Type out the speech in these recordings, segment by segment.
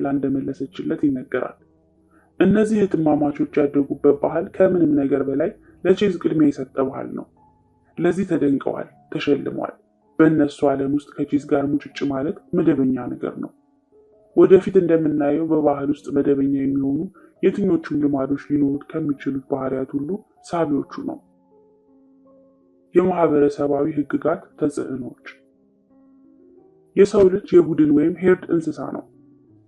ብላ እንደመለሰችለት ይነገራል። እነዚህ እህትማማቾች ያደጉበት ባህል ከምንም ነገር በላይ ለቼዝ ቅድሚያ የሰጠ ባህል ነው። ለዚህ ተደንቀዋል፣ ተሸልመዋል። በእነሱ ዓለም ውስጥ ከቼዝ ጋር ሙጭጭ ማለት መደበኛ ነገር ነው። ወደፊት እንደምናየው በባህል ውስጥ መደበኛ የሚሆኑ የትኞቹም ልማዶች ሊኖሩት ከሚችሉት ባህሪያት ሁሉ ሳቢዎቹ ነው። የማህበረሰባዊ ህግጋት ተጽዕኖዎች። የሰው ልጅ የቡድን ወይም ሄርድ እንስሳ ነው።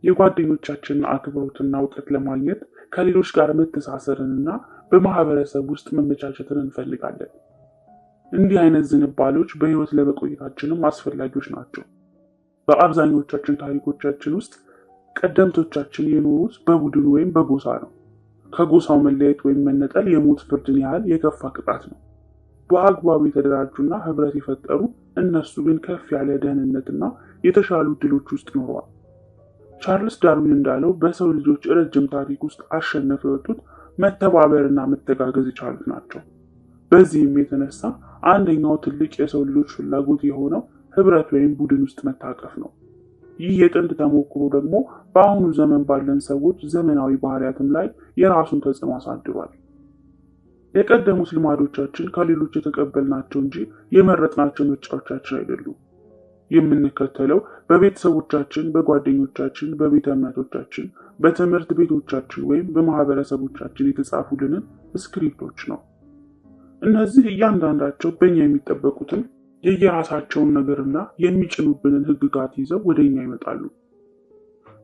የጓደኞቻችንን አክብሮትና እውቀት ለማግኘት ከሌሎች ጋር መተሳሰርንና በማህበረሰብ ውስጥ መመቻቸትን እንፈልጋለን። እንዲህ አይነት ዝንባሌዎች በህይወት ለመቆየታችንም አስፈላጊዎች ናቸው። በአብዛኞቻችን ታሪኮቻችን ውስጥ ቀደምቶቻችን የኖሩት በቡድን ወይም በጎሳ ነው። ከጎሳው መለየት ወይም መነጠል የሞት ፍርድን ያህል የከፋ ቅጣት ነው። በአግባቡ የተደራጁና ህብረት የፈጠሩ እነሱ ግን ከፍ ያለ ደህንነትና የተሻሉ ድሎች ውስጥ ኖረዋል። ቻርልስ ዳርዊን እንዳለው በሰው ልጆች ረጅም ታሪክ ውስጥ አሸነፈው የወጡት መተባበርና መተጋገዝ የቻሉት ናቸው። በዚህም የተነሳ አንደኛው ትልቅ የሰው ልጆች ፍላጎት የሆነው ህብረት ወይም ቡድን ውስጥ መታቀፍ ነው። ይህ የጥንት ተሞክሮ ደግሞ በአሁኑ ዘመን ባለን ሰዎች ዘመናዊ ባህሪያትም ላይ የራሱን ተጽዕኖ አሳድሯል። የቀደሙት ልማዶቻችን ከሌሎች የተቀበልናቸው እንጂ የመረጥናቸው ምርጫዎቻችን አይደሉም። የምንከተለው በቤተሰቦቻችን፣ በጓደኞቻችን፣ በቤተ እምነቶቻችን፣ በትምህርት ቤቶቻችን ወይም በማህበረሰቦቻችን የተጻፉልንን ስክሪፕቶች ነው። እነዚህ እያንዳንዳቸው በእኛ የሚጠበቁትን የየራሳቸውን ነገርና የሚጭኑብንን ህግጋት ይዘው ወደኛ ይመጣሉ።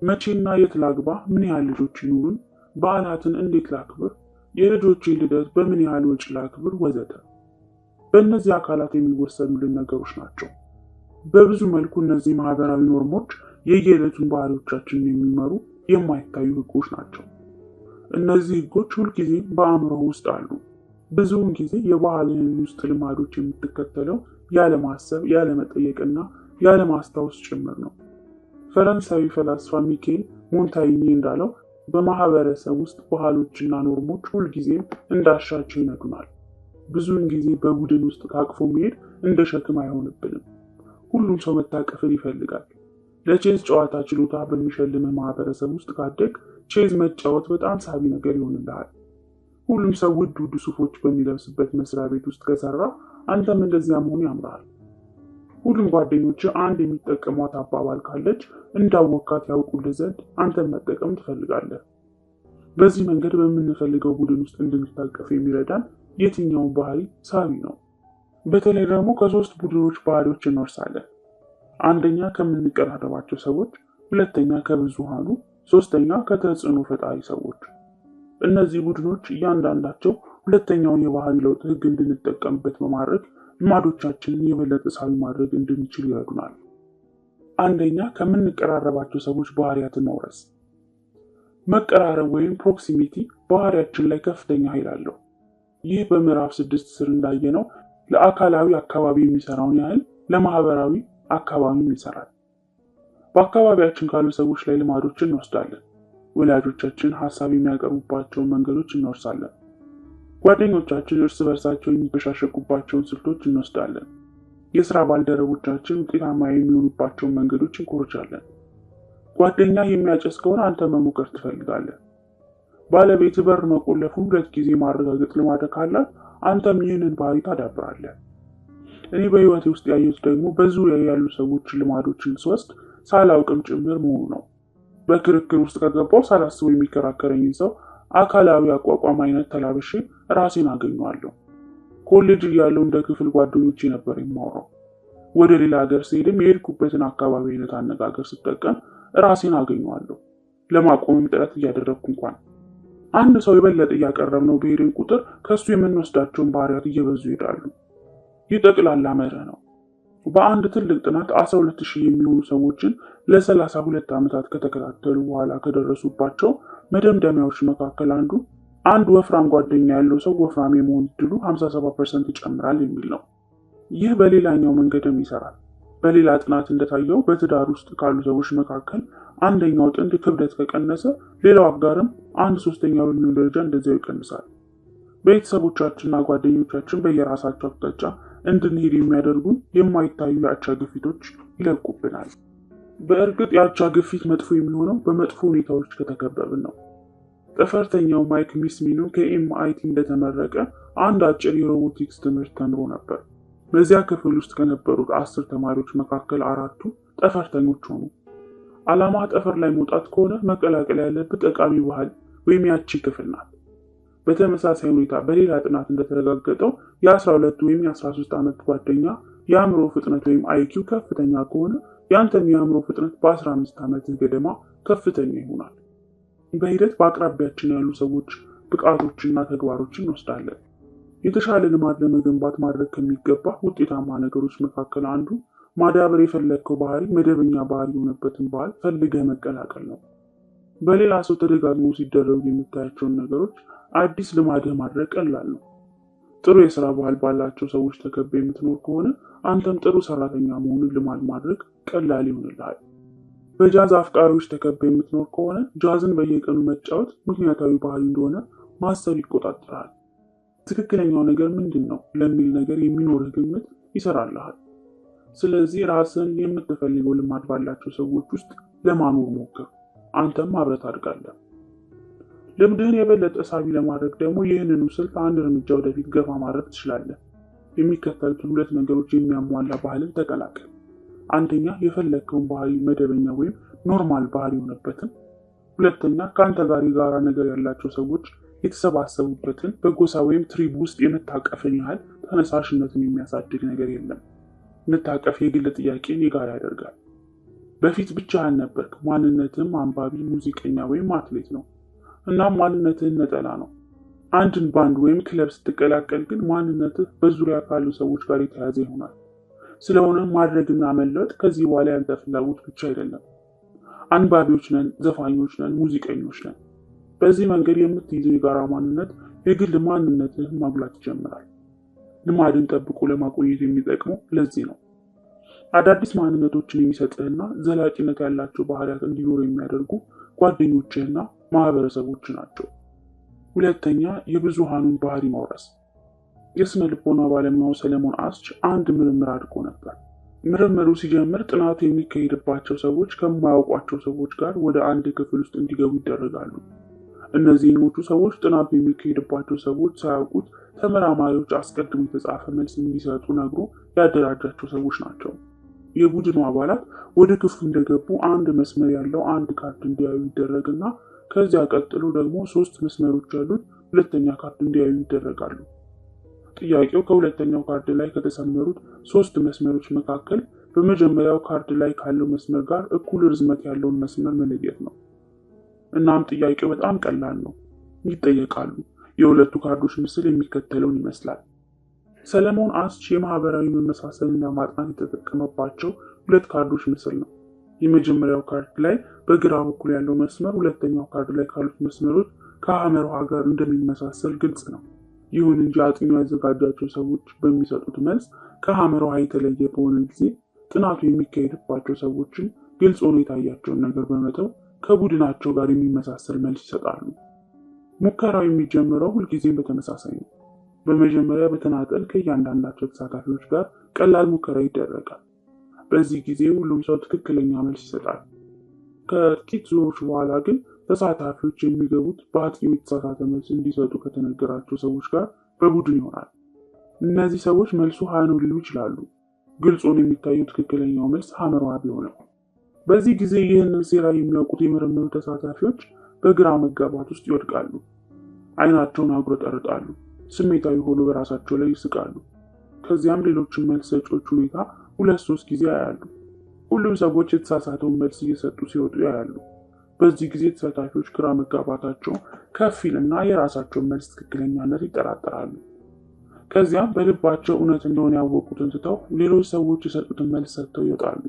መቼና የት ላግባ፣ ምን ያህል ልጆች ይኑሩን፣ በዓላትን እንዴት ላክብር፣ የልጆችን ልደት በምን ያህል ወጪ ላክብር ወዘተ። በእነዚህ አካላት የሚወሰኑልን ነገሮች ናቸው። በብዙ መልኩ እነዚህ ማህበራዊ ኖርሞች የየዕለቱን ባህሪዎቻችንን የሚመሩ የማይታዩ ህጎች ናቸው። እነዚህ ህጎች ሁልጊዜም በአእምሮ ውስጥ አሉ። ብዙውን ጊዜ የባህልህን ውስጥ ልማዶች የምትከተለው ያለማሰብ፣ ያለመጠየቅና ያለማስታወስ ጭምር ነው። ፈረንሳዊ ፈላስፋ ሚኬል ሞንታይኒ እንዳለው በማህበረሰብ ውስጥ ባህሎችና ኖርሞች ሁልጊዜም እንዳሻቸው ይነዱናል። ብዙውን ጊዜ በቡድን ውስጥ ታቅፎ መሄድ እንደ ሸክም አይሆንብንም። ሁሉም ሰው መታቀፍን ይፈልጋል። ለቼዝ ጨዋታ ችሎታ በሚሸልም ማህበረሰብ ውስጥ ካደግ ቼዝ መጫወት በጣም ሳቢ ነገር ይሆንልሃል። ሁሉም ሰው ውድ ሱፎች በሚለብስበት መስሪያ ቤት ውስጥ ከሰራ አንተም እንደዚያ መሆኑ ያምራል። ሁሉም ጓደኞች አንድ የሚጠቀሟት አባባል ካለች እንዳወካት ያውቁልህ ዘንድ አንተን መጠቀም ትፈልጋለህ። በዚህ መንገድ በምንፈልገው ቡድን ውስጥ እንድንታቀፍ የሚረዳን የትኛውን ባህሪ ሳቢ ነው። በተለይ ደግሞ ከሶስት ቡድኖች ባህሪዎች እንወርሳለን። አንደኛ ከምንቀራረባቸው ሰዎች፣ ሁለተኛ ከብዙሃኑ፣ ሶስተኛ ከተጽዕኖ ፈጣሪ ሰዎች። እነዚህ ቡድኖች እያንዳንዳቸው ሁለተኛውን የባህሪ ለውጥ ህግ እንድንጠቀምበት በማድረግ ልማዶቻችንን የበለጠ ሳቢ ማድረግ እንድንችል ይረዱናል። አንደኛ ከምንቀራረባቸው ሰዎች ባህሪያትን መውረስ። መቀራረብ ወይም ፕሮክሲሚቲ ባህሪያችን ላይ ከፍተኛ ኃይል አለው። ይህ በምዕራፍ 6 ስር እንዳየነው ለአካላዊ አካባቢ የሚሰራውን ያህል ለማህበራዊ አካባቢም ይሰራል። በአካባቢያችን ካሉ ሰዎች ላይ ልማዶችን እንወስዳለን። ወላጆቻችን ሀሳብ የሚያቀርቡባቸውን መንገዶች እንወርሳለን። ጓደኞቻችን እርስ በርሳቸው የሚበሻሸቁባቸውን ስልቶች እንወስዳለን። የስራ ባልደረቦቻችን ውጤታማ የሚሆኑባቸውን መንገዶች እንኮርጃለን። ጓደኛ የሚያጨስ ከሆነ አንተ መሞከር ትፈልጋለህ። ባለቤት በር መቆለፉን 2 ጊዜ ማረጋገጥ ልማድ ካላት አንተም ይህንን ባህሪ ታዳብራለህ። እኔ በህይወቴ ውስጥ ያየሁት ደግሞ በዙሪያ ያሉ ሰዎች ልማዶችን ስወስድ ሳላውቅም ጭምር መሆኑ ነው። በክርክር ውስጥ ከገባው ሳላስበው የሚከራከረኝ ሰው አካላዊ አቋቋም አይነት ተላብሼ ራሴን አገኘዋለሁ። ኮሌጅ እያለሁ እንደ ክፍል ጓደኞቼ ነበር የማወራው። ወደ ሌላ ሀገር ስሄድም የሄድኩበትን አካባቢ አይነት አነጋገር ስጠቀም ራሴን አገኘዋለሁ። ለማቆምም ጥረት እያደረግኩ እንኳን አንድ ሰው የበለጠ እያቀረብነው በሄድን ቁጥር ከሱ የምንወስዳቸውን ባህሪያት እየበዙ ይሄዳሉ። ይህ ጠቅላላ መርህ ነው። በአንድ ትልቅ ጥናት 12000 የሚሆኑ ሰዎችን ለ32 ዓመታት ከተከታተሉ በኋላ ከደረሱባቸው መደምደሚያዎች መካከል አንድ ወፍራም ጓደኛ ያለው ሰው ወፍራም የመሆን ዕድሉ 57% ይጨምራል የሚል ነው። ይህ በሌላኛው መንገድም ይሰራል። በሌላ ጥናት እንደታየው በትዳር ውስጥ ካሉ ሰዎች መካከል አንደኛው ጥንድ ክብደት ከቀነሰ ሌላው አጋርም 1/3 በሚሆን ደረጃ እንደዚያው ይቀንሳል። ቤተሰቦቻችንና ጓደኞቻችን በየራሳቸው አቅጣጫ እንድንሄድ የሚያደርጉን የማይታዩ የአቻ ግፊቶች ይለቁብናል። በእርግጥ የአቻ ግፊት መጥፎ የሚሆነው በመጥፎ ሁኔታዎች ከተከበብን ነው። ጠፈርተኛው ማይክ ሚስሚኖ ከኤምአይቲ እንደተመረቀ አንድ አጭር የሮቦቲክስ ትምህርት ተምሮ ነበር። በዚያ ክፍል ውስጥ ከነበሩት 10 ተማሪዎች መካከል 4ቱ ጠፈርተኞች ሆኑ። ዓላማ ጠፈር ላይ መውጣት ከሆነ መቀላቀል ያለበት ጠቃሚ ባህል ወይም ያቺ ክፍል ናት። በተመሳሳይ ሁኔታ በሌላ ጥናት እንደተረጋገጠው የ12 ወይም የ13 ዓመት ጓደኛ የአእምሮ ፍጥነት ወይም አይኪው ከፍተኛ ከሆነ ያንተም የአእምሮ ፍጥነት በ15 ዓመት ገደማ ከፍተኛ ይሆናል። በሂደት በአቅራቢያችን ያሉ ሰዎች ብቃቶችና ተግባሮችን እንወስዳለን። የተሻለ ልማድ ለመገንባት ማድረግ ከሚገባ ውጤታማ ነገሮች መካከል አንዱ ማዳበር የፈለግከው ባህሪ መደበኛ ባህሪ የሆነበትን ባህል ፈልገህ መቀላቀል ነው። በሌላ ሰው ተደጋግሞ ሲደረጉ የምታያቸውን ነገሮች አዲስ ልማድህ ማድረግ ቀላል ነው። ጥሩ የሥራ ባህል ባላቸው ሰዎች ተከበህ የምትኖር ከሆነ አንተም ጥሩ ሰራተኛ መሆኑን ልማድ ማድረግ ቀላል ይሆንልሃል። በጃዝ አፍቃሪዎች ተከበህ የምትኖር ከሆነ ጃዝን በየቀኑ መጫወት ምክንያታዊ ባህሪ እንደሆነ ማሰብ ይቆጣጠራል። ትክክለኛው ነገር ምንድን ነው ለሚል ነገር የሚኖርህ ግምት ይሰራልሃል። ስለዚህ ራስን የምትፈልገው ልማድ ባላቸው ሰዎች ውስጥ ለማኖር ሞክር። አንተም አብረህ ታድጋለህ። ልምድህን የበለጠ ሳቢ ለማድረግ ደግሞ ይህንኑ ስልት አንድ እርምጃ ወደፊት ገፋ ማድረግ ትችላለህ። የሚከተሉትን 2 ነገሮች የሚያሟላ ባህልን ተቀላቀል። አንደኛ፣ የፈለግከውን ባህሪ መደበኛ ወይም ኖርማል ባህሪ የሆነበትን። ሁለተኛ፣ ከአንተ ጋር የጋራ ነገር ያላቸው ሰዎች የተሰባሰቡበትን በጎሳ ወይም ትሪብ ውስጥ የመታቀፍን ያህል ተነሳሽነትን የሚያሳድግ ነገር የለም። መታቀፍ የግል ጥያቄን የጋራ ያደርጋል። በፊት ብቻህን ነበርክ። ማንነትህም አንባቢ፣ ሙዚቀኛ ወይም አትሌት ነው። እናም ማንነትህን ነጠላ ነው። አንድን ባንድ ወይም ክለብ ስትቀላቀል ግን ማንነትህ በዙሪያ ካሉ ሰዎች ጋር የተያያዘ ይሆናል። ስለሆነም ማድረግና መለወጥ ከዚህ በኋላ ያንተ ፍላጎት ብቻ አይደለም። አንባቢዎች ነን፣ ዘፋኞች ነን፣ ሙዚቀኞች ነን። በዚህ መንገድ የምትይዘው የጋራ ማንነት የግል ማንነትህን ማጉላት ይጀምራል። ልማድን ጠብቆ ለማቆየት የሚጠቅመው ለዚህ ነው። አዳዲስ ማንነቶችን የሚሰጥህና ዘላቂነት ያላቸው ባህሪያት እንዲኖሩ የሚያደርጉ ጓደኞችህና ማህበረሰቦች ናቸው። ሁለተኛ፣ የብዙሃኑን ባህሪ መውረስ። የስነ ልቦና ባለሙያው ሰለሞን አስች አንድ ምርምር አድርጎ ነበር። ምርምሩ ሲጀምር ጥናቱ የሚካሄድባቸው ሰዎች ከማያውቋቸው ሰዎች ጋር ወደ አንድ ክፍል ውስጥ እንዲገቡ ይደረጋሉ። እነዚህኞቹ ሰዎች ጥናቱ የሚካሄድባቸው ሰዎች ሳያውቁት ተመራማሪዎች አስቀድሞ የተጻፈ መልስ እንዲሰጡ ነግሮ ያደራጃቸው ሰዎች ናቸው። የቡድኑ አባላት ወደ ክፍሉ እንደገቡ አንድ መስመር ያለው አንድ ካርድ እንዲያዩ ይደረግና ከዚያ ቀጥሎ ደግሞ 3 መስመሮች ያሉት ሁለተኛ ካርድ እንዲያዩ ይደረጋሉ። ጥያቄው ከሁለተኛው ካርድ ላይ ከተሰመሩት 3 መስመሮች መካከል በመጀመሪያው ካርድ ላይ ካለው መስመር ጋር እኩል ርዝመት ያለውን መስመር መለየት ነው። እናም ጥያቄው በጣም ቀላል ነው። ይጠየቃሉ። የሁለቱ ካርዶች ምስል የሚከተለውን ይመስላል። ሰለሞን አስች የማህበራዊ መመሳሰልን ለማጥናት የተጠቀመባቸው 2 ካርዶች ምስል ነው። የመጀመሪያው ካርድ ላይ በግራ በኩል ያለው መስመር ሁለተኛው ካርድ ላይ ካሉት መስመሮች ከሐመር ውሃ ጋር እንደሚመሳሰል ግልጽ ነው። ይሁን እንጂ አጥኚው ያዘጋጃቸው ሰዎች በሚሰጡት መልስ ከሐመር ውሃ የተለየ በሆነ ጊዜ ጥናቱ የሚካሄድባቸው ሰዎችን ግልጽ ሆኖ የታያቸውን ነገር በመተው ከቡድናቸው ጋር የሚመሳሰል መልስ ይሰጣሉ። ሙከራው የሚጀምረው ሁልጊዜም በተመሳሳይ ነው። በመጀመሪያ በተናጠል ከእያንዳንዳቸው ተሳታፊዎች ጋር ቀላል ሙከራ ይደረጋል። በዚህ ጊዜ ሁሉም ሰው ትክክለኛ መልስ ይሰጣል። ከጥቂት ዙሮች በኋላ ግን ተሳታፊዎች የሚገቡት በአጥኚው የተሳሳተ መልስ እንዲሰጡ ከተነገራቸው ሰዎች ጋር በቡድን ይሆናል። እነዚህ ሰዎች መልሱ ሀ ነው ሊሉ ይችላሉ። ግልጹን የሚታየው ትክክለኛው መልስ ሐመር ውሃ ቢሆንም በዚህ ጊዜ ይህንን ሴራ የሚያውቁት የምርምሩ ተሳታፊዎች በግራ መጋባት ውስጥ ይወድቃሉ። አይናቸውን አጉረጠርጣሉ። ስሜታዊ ሆኖ በራሳቸው ላይ ይስቃሉ። ከዚያም ሌሎችን መልስ ሰጪዎች ሁኔታ 2-3 ጊዜ ያያሉ። ሁሉም ሰዎች የተሳሳተውን መልስ እየሰጡ ሲወጡ ያያሉ። በዚህ ጊዜ ተሳታፊዎች ግራ መጋባታቸው ከፍ ይልና የራሳቸውን መልስ ትክክለኛነት ይጠራጠራሉ። ከዚያም በልባቸው እውነት እንደሆነ ያወቁትን ትተው ሌሎች ሰዎች የሰጡትን መልስ ሰጥተው ይወጣሉ።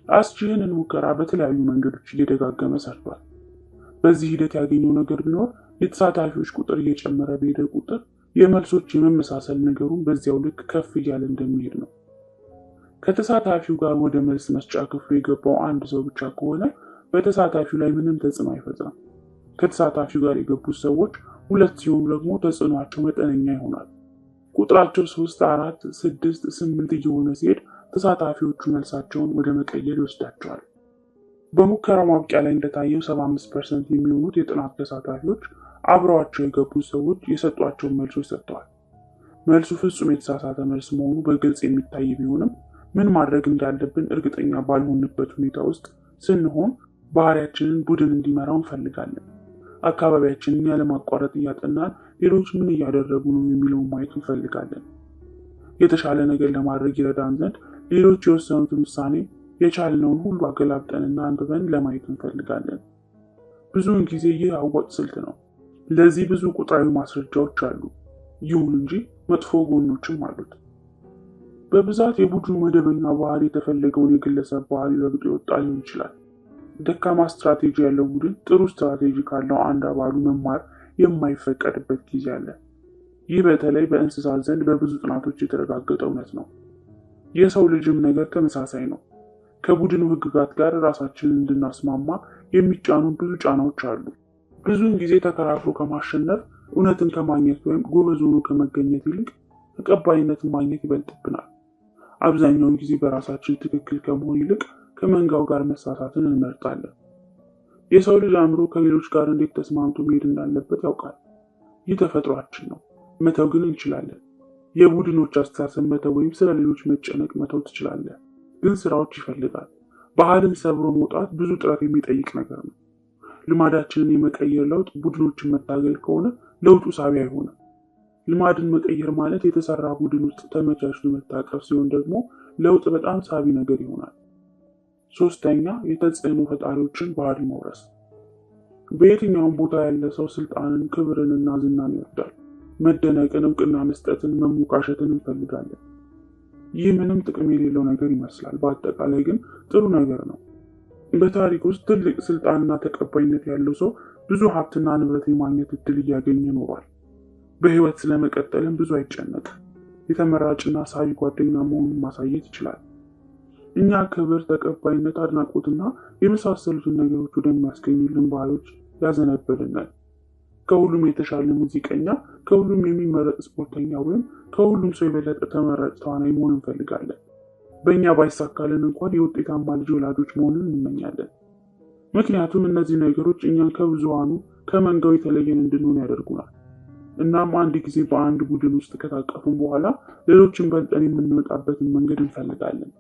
አስች ይህንን ሙከራ በተለያዩ መንገዶች እየደጋገመ ሰርቷል። በዚህ ሂደት ያገኘው ነገር ቢኖር የተሳታፊዎች ቁጥር እየጨመረ በሄደ ቁጥር የመልሶች የመመሳሰል ነገሩን በዚያው ልክ ከፍ እያለ እንደሚሄድ ነው። ከተሳታፊው ጋር ወደ መልስ መስጫ ክፍሉ የገባው አንድ ሰው ብቻ ከሆነ በተሳታፊው ላይ ምንም ተጽዕኖ አይፈጥርም። ከተሳታፊው ጋር የገቡት ሰዎች 2 ሲሆኑ ደግሞ ተጽዕኖአቸው መጠነኛ ይሆናል። ቁጥራቸው 3፣ 4፣ 6፣ 8 እየሆነ ሲሄድ ተሳታፊዎቹ መልሳቸውን ወደ መቀየር ይወስዳቸዋል። በሙከራው ማብቂያ ላይ እንደታየው 75% የሚሆኑት የጥናት ተሳታፊዎች አብረዋቸው የገቡ ሰዎች የሰጧቸውን መልሶች ሰጥተዋል። መልሱ ፍጹም የተሳሳተ መልስ መሆኑ በግልጽ የሚታይ ቢሆንም ምን ማድረግ እንዳለብን እርግጠኛ ባልሆንበት ሁኔታ ውስጥ ስንሆን ባህሪያችንን ቡድን እንዲመራው እንፈልጋለን። አካባቢያችንን ያለማቋረጥ እያጠናን ሌሎች ምን እያደረጉ ነው የሚለውን ማየት እንፈልጋለን። የተሻለ ነገር ለማድረግ ይረዳን ዘንድ ሌሎች የወሰኑትን ውሳኔ የቻልነውን ሁሉ አገላብጠንና አንብበን ለማየት እንፈልጋለን። ብዙውን ጊዜ ይህ አዋጭ ስልት ነው። ለዚህ ብዙ ቁጥራዊ ማስረጃዎች አሉ። ይሁን እንጂ መጥፎ ጎኖችም አሉት። በብዛት የቡድኑ መደበኛ ባህሪ የተፈለገውን የግለሰብ ባህሪ ረግጦ ይወጣ ሊሆን ይችላል። ደካማ ስትራቴጂ ያለው ቡድን ጥሩ ስትራቴጂ ካለው አንድ አባሉ መማር የማይፈቀድበት ጊዜ አለ። ይህ በተለይ በእንስሳት ዘንድ በብዙ ጥናቶች የተረጋገጠ እውነት ነው። የሰው ልጅም ነገር ተመሳሳይ ነው። ከቡድኑ ህግጋት ጋር ራሳችንን እንድናስማማ የሚጫኑን ብዙ ጫናዎች አሉ። ብዙውን ጊዜ ተከራክሮ ከማሸነፍ እውነትን ከማግኘት ወይም ጎበዝ ሆኖ ከመገኘት ይልቅ ተቀባይነትን ማግኘት ይበልጥብናል። አብዛኛውን ጊዜ በራሳችን ትክክል ከመሆን ይልቅ ከመንጋው ጋር መሳሳትን እንመርጣለን። የሰው ልጅ አእምሮ ከሌሎች ጋር እንዴት ተስማምቶ መሄድ እንዳለበት ያውቃል። ይህ ተፈጥሯችን ነው። መተው ግን እንችላለን። የቡድኖች አስተሳሰብ መተው ወይም ስለ ሌሎች መጨነቅ መተው ትችላለህ፣ ግን ስራዎች ይፈልጋል። ባህልን ሰብሮ መውጣት ብዙ ጥረት የሚጠይቅ ነገር ነው። ልማዳችንን የመቀየር ለውጥ ቡድኖችን መታገል ከሆነ ለውጡ ሳቢ አይሆንም። ልማድን መቀየር ማለት የተሰራ ቡድን ውስጥ ተመቻችቶ መታቀፍ ሲሆን ደግሞ ለውጥ በጣም ሳቢ ነገር ይሆናል። ሶስተኛ፣ የተጽዕኖ ፈጣሪዎችን ባህሪ መውረስ። በየትኛውም ቦታ ያለ ሰው ስልጣንን፣ ክብርንና ዝናን ይወዳል። መደነቅን፣ እውቅና መስጠትን፣ መሞካሸትን እንፈልጋለን። ይህ ምንም ጥቅም የሌለው ነገር ይመስላል። በአጠቃላይ ግን ጥሩ ነገር ነው። በታሪክ ውስጥ ትልቅ ስልጣንና ተቀባይነት ያለው ሰው ብዙ ሀብትና ንብረት የማግኘት እድል እያገኘ ኖሯል። በህይወት ስለመቀጠልም ብዙ አይጨነቅም። የተመራጭና ሳቢ ጓደኛ መሆኑን ማሳየት ይችላል። እኛ ክብር፣ ተቀባይነት፣ አድናቆትና የመሳሰሉትን ነገሮች ወደሚያስገኙልን ባህሎች ያዘነበልናል። ከሁሉም የተሻለ ሙዚቀኛ፣ ከሁሉም የሚመረጥ ስፖርተኛ ወይም ከሁሉም ሰው የበለጠ ተመራጭ ተዋናይ መሆን እንፈልጋለን። በእኛ ባይሳካልን እንኳን የውጤታማ ልጅ ወላጆች መሆንን እንመኛለን። ምክንያቱም እነዚህ ነገሮች እኛን ከብዙሃኑ ከመንጋው የተለየን እንድንሆን ያደርጉናል። እናም አንድ ጊዜ በአንድ ቡድን ውስጥ ከታቀፉን በኋላ ሌሎችን በልጠን የምንወጣበትን መንገድ እንፈልጋለን።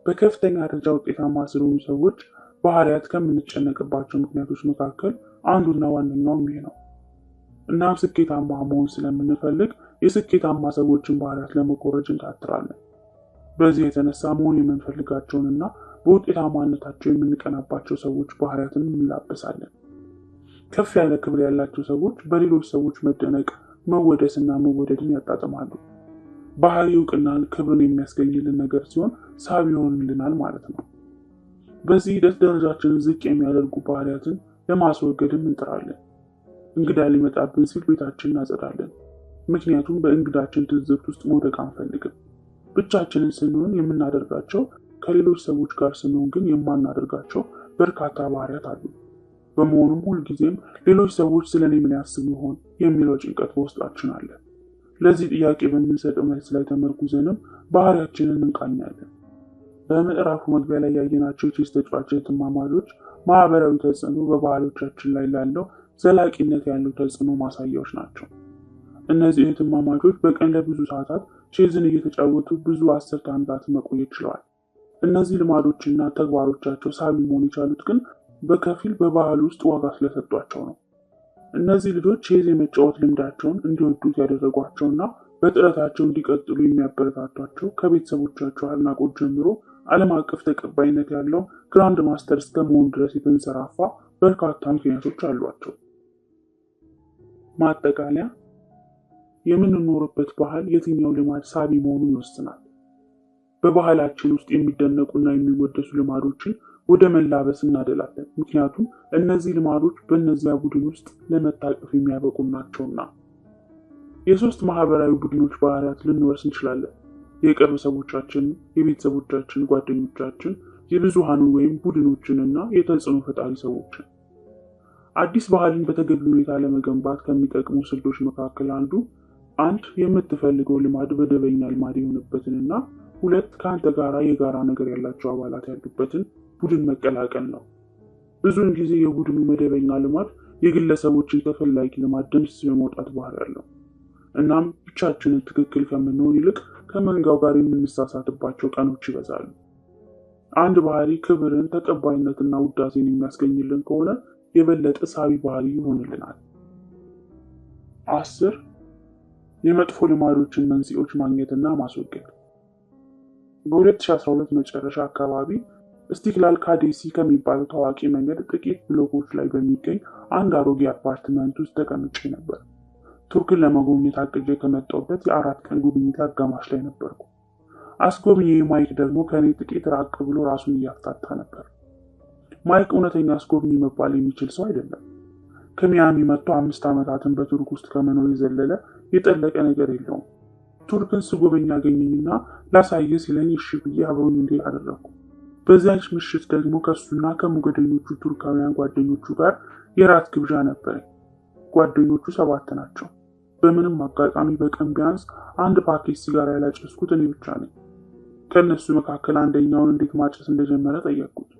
በከፍተኛ ደረጃ ውጤታማ ስለሆኑ ሰዎች ባህሪያት ከምንጨነቅባቸው ምክንያቶች መካከል አንዱና ዋነኛው ይህ ነው። እናም ስኬታማ መሆን ስለምንፈልግ የስኬታማ ሰዎችን ባህሪያት ለመኮረጅ እንታትራለን። በዚህ የተነሳ መሆን የምንፈልጋቸውንና በውጤታማነታቸው የምንቀናባቸው ሰዎች ባህሪያትን እንላበሳለን። ከፍ ያለ ክብር ያላቸው ሰዎች በሌሎች ሰዎች መደነቅ፣ መወደስና መወደድን ያጣጥማሉ። ባህሪ እውቅናን፣ ክብርን የሚያስገኝልን ነገር ሲሆን ሳቢ ይሆንልናል ማለት ነው። በዚህ ሂደት ደረጃችንን ዝቅ የሚያደርጉ ባህሪያትን ለማስወገድም እንጥራለን። እንግዳ ሊመጣብን ሲል ቤታችንን እናጸዳለን። ምክንያቱም በእንግዳችን ትዝብት ውስጥ መውደቅ አንፈልግም። ብቻችንን ስንሆን የምናደርጋቸው፣ ከሌሎች ሰዎች ጋር ስንሆን ግን የማናደርጋቸው በርካታ ባህሪያት አሉ። በመሆኑም ሁልጊዜም ሌሎች ሰዎች ስለኔ ምን ያስቡ ይሆን የሚለው ጭንቀት በውስጣችን አለ። ለዚህ ጥያቄ በምንሰጠው መልስ ላይ ተመርኩዘንም ባህሪያችንን እንቃኛለን። በምዕራፉ መግቢያ ላይ ያየናቸው የቼስ ተጫዋች እህትማማቾች ማህበራዊ ተጽዕኖ በባህሎቻችን ላይ ላለው ዘላቂነት ያለው ተጽዕኖ ማሳያዎች ናቸው። እነዚህ እህትማማቾች በቀን ለብዙ ሰዓታት ቼዝን እየተጫወቱ ብዙ አስርተ ዓመታት መቆየት ችለዋል። እነዚህ ልማዶችና ተግባሮቻቸው ሳቢ መሆን የቻሉት ግን በከፊል በባህል ውስጥ ዋጋ ስለሰጧቸው ነው። እነዚህ ልጆች ቼዝ የመጫወት ልምዳቸውን እንዲወዱት ያደረጓቸውና በጥረታቸው እንዲቀጥሉ የሚያበረታቷቸው ከቤተሰቦቻቸው አድናቆት ጀምሮ ዓለም አቀፍ ተቀባይነት ያለው ግራንድ ማስተር እስከ መሆን ድረስ የተንሰራፋ በርካታ ምክንያቶች አሏቸው። ማጠቃለያ፣ የምንኖርበት ባህል የትኛው ልማድ ሳቢ መሆኑን ይወስናል። በባህላችን ውስጥ የሚደነቁና የሚወደሱ ልማዶችን ወደ መላበስ እናደላለን። ምክንያቱም እነዚህ ልማዶች በእነዚያ ቡድን ውስጥ ለመታቀፍ የሚያበቁ ናቸውና። የሶስት ማህበራዊ ቡድኖች ባህሪያት ልንወርስ እንችላለን። የቅርብ ሰዎቻችን፣ የቤተሰቦቻችን፣ ጓደኞቻችን፣ የብዙሃኑ ወይም ቡድኖችንና የተጽዕኖ ፈጣሪ ሰዎችን። አዲስ ባህልን በተገቢ ሁኔታ ለመገንባት ከሚጠቅሙ ስልቶች መካከል አንዱ የምትፈልገው ልማድ መደበኛ ልማድ የሆነበትንና 2 ከአንተ ጋራ የጋራ ነገር ያላቸው አባላት ያሉበትን ቡድን መቀላቀል ነው። ብዙውን ጊዜ የቡድኑ መደበኛ ልማድ የግለሰቦችን ተፈላጊ ልማድ ደምስሶ የመውጣት ባህሪ ያለው። እናም ብቻችንን ትክክል ከምንሆን ይልቅ ከመንጋው ጋር የምንሳሳትባቸው ቀኖች ይበዛሉ። አንድ ባህሪ ክብርን፣ ተቀባይነትና ውዳሴን የሚያስገኝልን ከሆነ የበለጠ ሳቢ ባህሪ ይሆንልናል። 10 የመጥፎ ልማዶችን መንስኤዎች ማግኘትና ማስወገድ። በ2012 መጨረሻ አካባቢ እስቲክላል ካዴሲ ከሚባለው ታዋቂ መንገድ ጥቂት ብሎኮች ላይ በሚገኝ አንድ አሮጌ አፓርትመንት ውስጥ ተቀምጬ ነበር። ቱርክን ለመጎብኘት አቅጄ ከመጣሁበት የ4 ቀን ጉብኝት አጋማሽ ላይ ነበርኩ። አስጎብኚ ማይክ ደግሞ ከኔ ጥቂት ራቅ ብሎ ራሱን እያፍታታ ነበር። ማይክ እውነተኛ አስጎብኚ መባል የሚችል ሰው አይደለም። ከሚያሚ መጥቶ 5 ዓመታትን በቱርክ ውስጥ ከመኖር የዘለለ የጠለቀ ነገር የለውም። ቱርክን ስጎበኝ ያገኘኝና ላሳየ ሲለኝ እሺ ብዬ አብሮኝ እንዲሄድ አደረግኩ። በዚያች ምሽት ደግሞ ከሱና ከሞገደኞቹ ቱርካውያን ጓደኞቹ ጋር የራት ግብዣ ነበረኝ። ጓደኞቹ 7 ናቸው። በምንም አጋጣሚ በቀን ቢያንስ 1 ፓኬጅ ሲጋራ ያላጨስኩት እኔ ብቻ ነኝ። ከነሱ መካከል አንደኛውን እንዴት ማጨስ እንደጀመረ ጠየቅኩት።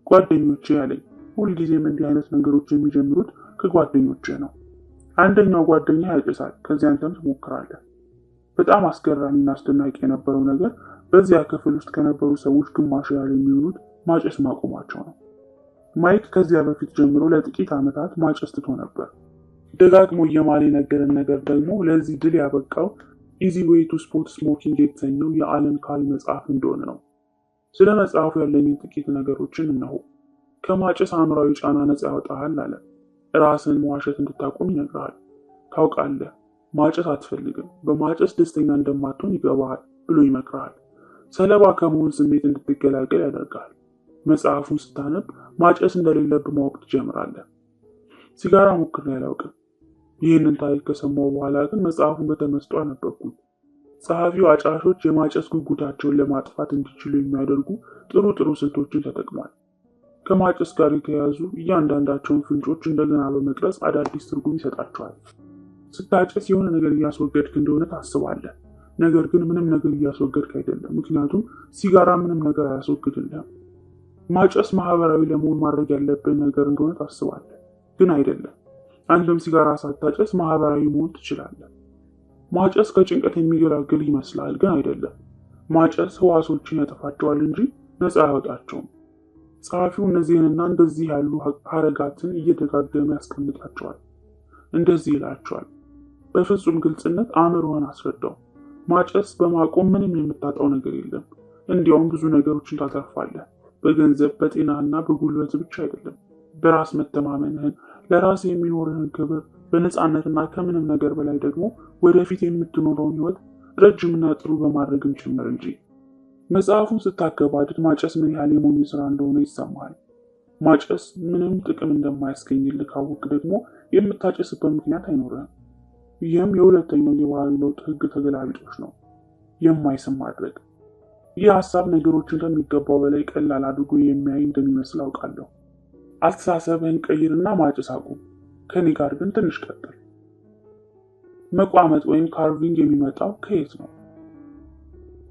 ጓደኞቼ ያለኝ ሁልጊዜም እንዲህ አይነት ነገሮች የሚጀምሩት ከጓደኞቼ ነው። አንደኛው ጓደኛ ያጨሳል፣ ከዚያ አንተም ትሞክራለህ። በጣም አስገራሚና አስደናቂ የነበረው ነገር በዚያ ክፍል ውስጥ ከነበሩ ሰዎች ግማሽ ያህል የሚሆኑት ማጨስ ማቆማቸው ነው። ማይክ ከዚያ በፊት ጀምሮ ለጥቂት ዓመታት ማጨስ ትቶ ነበር። ደጋግሞ እየማለ የነገረን ነገር ደግሞ ለዚህ ድል ያበቃው ኢዚ ዌይ ቱ ስፖርት ስሞኪንግ የተሰኘው የአለን ካሪ መጽሐፍ እንደሆነ ነው። ስለ መጽሐፉ ያለኝን ጥቂት ነገሮችን እነሆ። ከማጨስ አእምሯዊ ጫና ነፃ ያወጣሃል አለ። ራስን መዋሸት እንድታቆም ይነግርሃል። ታውቃለህ፣ ማጨስ አትፈልግም፣ በማጨስ ደስተኛ እንደማትሆን ይገባሃል ብሎ ይመክርሃል። ሰለባ ከመሆን ስሜት እንድትገላገል ያደርጋል። መጽሐፉን ስታነብ ማጨስ እንደሌለብህ ማወቅ ትጀምራለህ። ሲጋራ ሞክሬ አላውቅም። ይህንን ታሪክ ከሰማሁ በኋላ ግን መጽሐፉን በተመስጦ አነበብኩት። ጸሐፊው አጫሾች የማጨስ ጉጉታቸውን ለማጥፋት እንዲችሉ የሚያደርጉ ጥሩ ስልቶችን ተጠቅሟል። ከማጨስ ጋር የተያያዙ እያንዳንዳቸውን ፍንጮች እንደገና በመቅረጽ አዳዲስ ትርጉም ይሰጣቸዋል። ስታጨስ የሆነ ነገር እያስወገድክ እንደሆነ ታስባለህ። ነገር ግን ምንም ነገር እያስወገድክ አይደለም፣ ምክንያቱም ሲጋራ ምንም ነገር አያስወግድልህም። ማጨስ ማህበራዊ ለመሆን ማድረግ ያለብን ነገር እንደሆነ ታስባለህ፣ ግን አይደለም። አንድም ሲጋራ ሳታጨስ ማህበራዊ መሆን ትችላለህ። ማጨስ ከጭንቀት የሚገላግል ይመስላል፣ ግን አይደለም። ማጨስ ህዋሶችን ያጠፋቸዋል እንጂ ነፃ አያወጣቸውም። ጸሐፊው እነዚህንና እንደዚህ ያሉ ሀረጋትን እየደጋገመ ያስቀምጣቸዋል። እንደዚህ ይላቸዋል። በፍጹም ግልጽነት አእምሮህን አስረዳው። ማጨስ በማቆም ምንም የምታጣው ነገር የለም። እንዲያውም ብዙ ነገሮችን ታተርፋለህ። በገንዘብ፣ በጤናና በጉልበት ብቻ አይደለም። በራስ መተማመንህን፣ ለራስ የሚኖርህን ክብር፣ በነፃነትና ከምንም ነገር በላይ ደግሞ ወደፊት የምትኖረውን ህይወት ረጅምና ጥሩ በማድረግም ጭምር እንጂ። መጽሐፉን ስታገባድድ ማጨስ ምን ያህል የሞኝ ስራ እንደሆነ ይሰማሃል። ማጨስ ምንም ጥቅም እንደማያስገኝልህ ካወቅ ደግሞ የምታጨስበት ምክንያት አይኖርህም። ይህም የሁለተኛው የባህሪ ለውጥ ህግ ተገላቢጦች ነው፣ የማይስም ማድረግ። ይህ ሀሳብ ነገሮችን ከሚገባው በላይ ቀላል አድርጎ የሚያይ እንደሚመስል አውቃለሁ። አስተሳሰብህን ቀይርና ማጨስ አቁም። ከኔ ጋር ግን ትንሽ ቀጥል። መቋመጥ ወይም ካርቪንግ የሚመጣው ከየት ነው?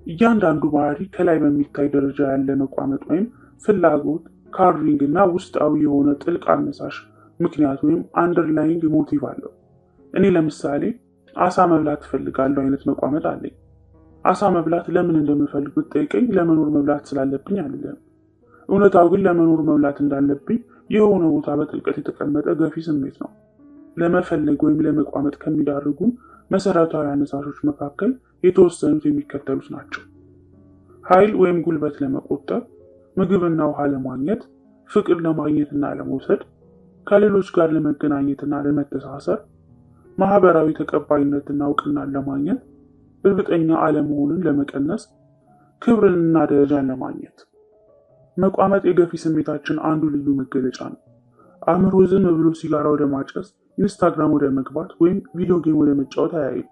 እያንዳንዱ ባህሪ ከላይ በሚታይ ደረጃ ያለ መቋመጥ ወይም ፍላጎት፣ ካርቪንግ እና ውስጣዊ የሆነ ጥልቅ አነሳሽ ምክንያት ወይም አንደርላይንግ ሞቲቭ አለው። እኔ ለምሳሌ አሳ መብላት እፈልጋለሁ አይነት መቋመጥ አለኝ። አሳ መብላት ለምን እንደምፈልግ ብትጠይቀኝ ለመኖር መብላት ስላለብኝ አይደለም። እውነታው ግን ለመኖር መብላት እንዳለብኝ የሆነ ቦታ በጥልቀት የተቀመጠ ገፊ ስሜት ነው። ለመፈለግ ወይም ለመቋመጥ ከሚዳርጉን መሰረታዊ አነሳሾች መካከል የተወሰኑት የሚከተሉት ናቸው። ኃይል ወይም ጉልበት ለመቆጠብ፣ ምግብና ውሃ ለማግኘት፣ ፍቅር ለማግኘትና ለመውሰድ፣ ከሌሎች ጋር ለመገናኘትና ለመተሳሰር፣ ማህበራዊ ተቀባይነትና እውቅናን ለማግኘት፣ እርግጠኛ አለመሆንን ለመቀነስ፣ ክብርንና ደረጃን ለማግኘት። መቋመጥ የገፊ ስሜታችን አንዱ ልዩ መገለጫ ነው። አእምሮ ዝም ብሎ ሲጋራ ወደ ማጨስ፣ ኢንስታግራም ወደ መግባት ወይም ቪዲዮ ጌም ወደ መጫወት አያይም።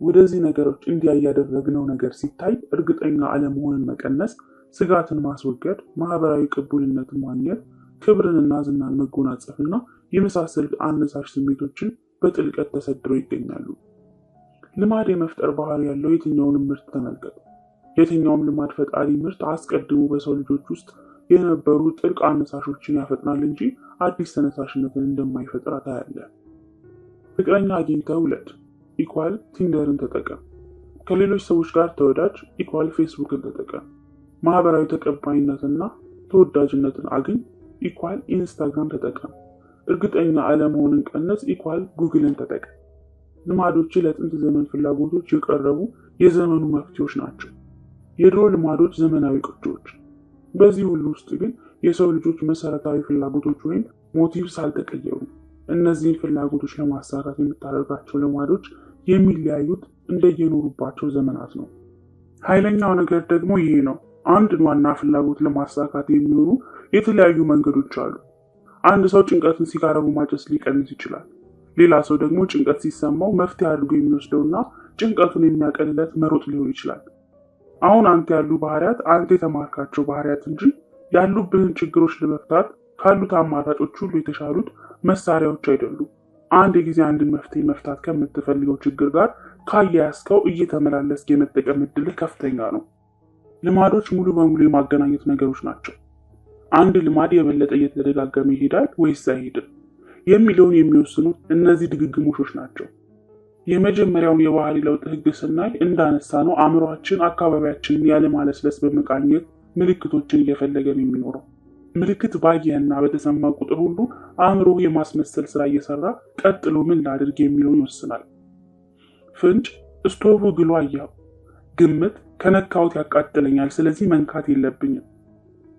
ወደዚህ ነገሮች እንዲያ ያደረግነው ነገር ሲታይ እርግጠኛ አለመሆንን መቀነስ፣ ስጋትን ማስወገድ፣ ማህበራዊ ቅቡልነትን ማግኘት፣ ክብርንና ዝናን መጎናጸፍና የመሳሰሉት አነሳሽ ስሜቶችን በጥልቀት ተሰድረው ይገኛሉ። ልማድ የመፍጠር ባህሪ ያለው የትኛውንም ምርት ተመልከት። የትኛውም ልማድ ፈጣሪ ምርት አስቀድሞ በሰው ልጆች ውስጥ የነበሩ ጥልቅ አነሳሾችን ያፈጥናል እንጂ አዲስ ተነሳሽነትን እንደማይፈጥር ታያለህ። ፍቅረኛ አግኝተህ ውለድ ኢኳል ቲንደርን ተጠቀም። ከሌሎች ሰዎች ጋር ተወዳጅ ኢኳል ፌስቡክን ተጠቀም። ማህበራዊ ተቀባይነትና ተወዳጅነትን አግኝ ኢኳል ኢንስታግራም ተጠቀም። እርግጠኛ አለመሆንን ቀነስ ኢኳል ጉግልን ተጠቀም። ልማዶች ለጥንት ዘመን ፍላጎቶች የቀረቡ የዘመኑ መፍትሄዎች ናቸው። የድሮ ልማዶች ዘመናዊ ቅጂዎች። በዚህ ሁሉ ውስጥ ግን የሰው ልጆች መሰረታዊ ፍላጎቶች ወይም ሞቲቭስ አልተቀየሩም። እነዚህን ፍላጎቶች ለማሳካት የምታደርጋቸው ልማዶች የሚለያዩት እንደየኖሩባቸው ዘመናት ነው። ኃይለኛው ነገር ደግሞ ይሄ ነው። አንድን ዋና ፍላጎት ለማሳካት የሚሆኑ የተለያዩ መንገዶች አሉ። አንድ ሰው ጭንቀትን ሲጋራ በማጨስ ሊቀንስ ይችላል። ሌላ ሰው ደግሞ ጭንቀት ሲሰማው መፍትሄ አድርጎ የሚወስደውና ጭንቀቱን የሚያቀልለት መሮጥ ሊሆን ይችላል። አሁን አንተ ያሉ ባህሪያት አንተ የተማርካቸው ባህሪያት እንጂ ያሉብህን ችግሮች ለመፍታት ካሉት አማራጮች ሁሉ የተሻሉት መሳሪያዎች አይደሉም። አንድ ጊዜ አንድን መፍትሄ መፍታት ከምትፈልገው ችግር ጋር ካያያዝከው እየተመላለስክ የመጠቀም እድልህ ከፍተኛ ነው። ልማዶች ሙሉ በሙሉ የማገናኘት ነገሮች ናቸው። አንድ ልማድ የበለጠ እየተደጋገመ ይሄዳል ወይስ አይሄድም የሚለውን የሚወስኑት እነዚህ ድግግሞሾች ናቸው። የመጀመሪያውን የባህሪ ለውጥ ህግ ስናይ እንዳነሳ ነው አእምሯችን አካባቢያችንን ያለማለስለስ በመቃኘት ምልክቶችን እየፈለገ ነው የሚኖረው። ምልክት ባየህና በተሰማ ቁጥር ሁሉ አእምሮ የማስመሰል ስራ እየሰራ ቀጥሎ ምን ላድርግ የሚለውን ይወስናል። ፍንጭ ስቶቭ ግሎ አየኸው። ግምት ከነካሁት ያቃጥለኛል፣ ስለዚህ መንካት የለብኝም።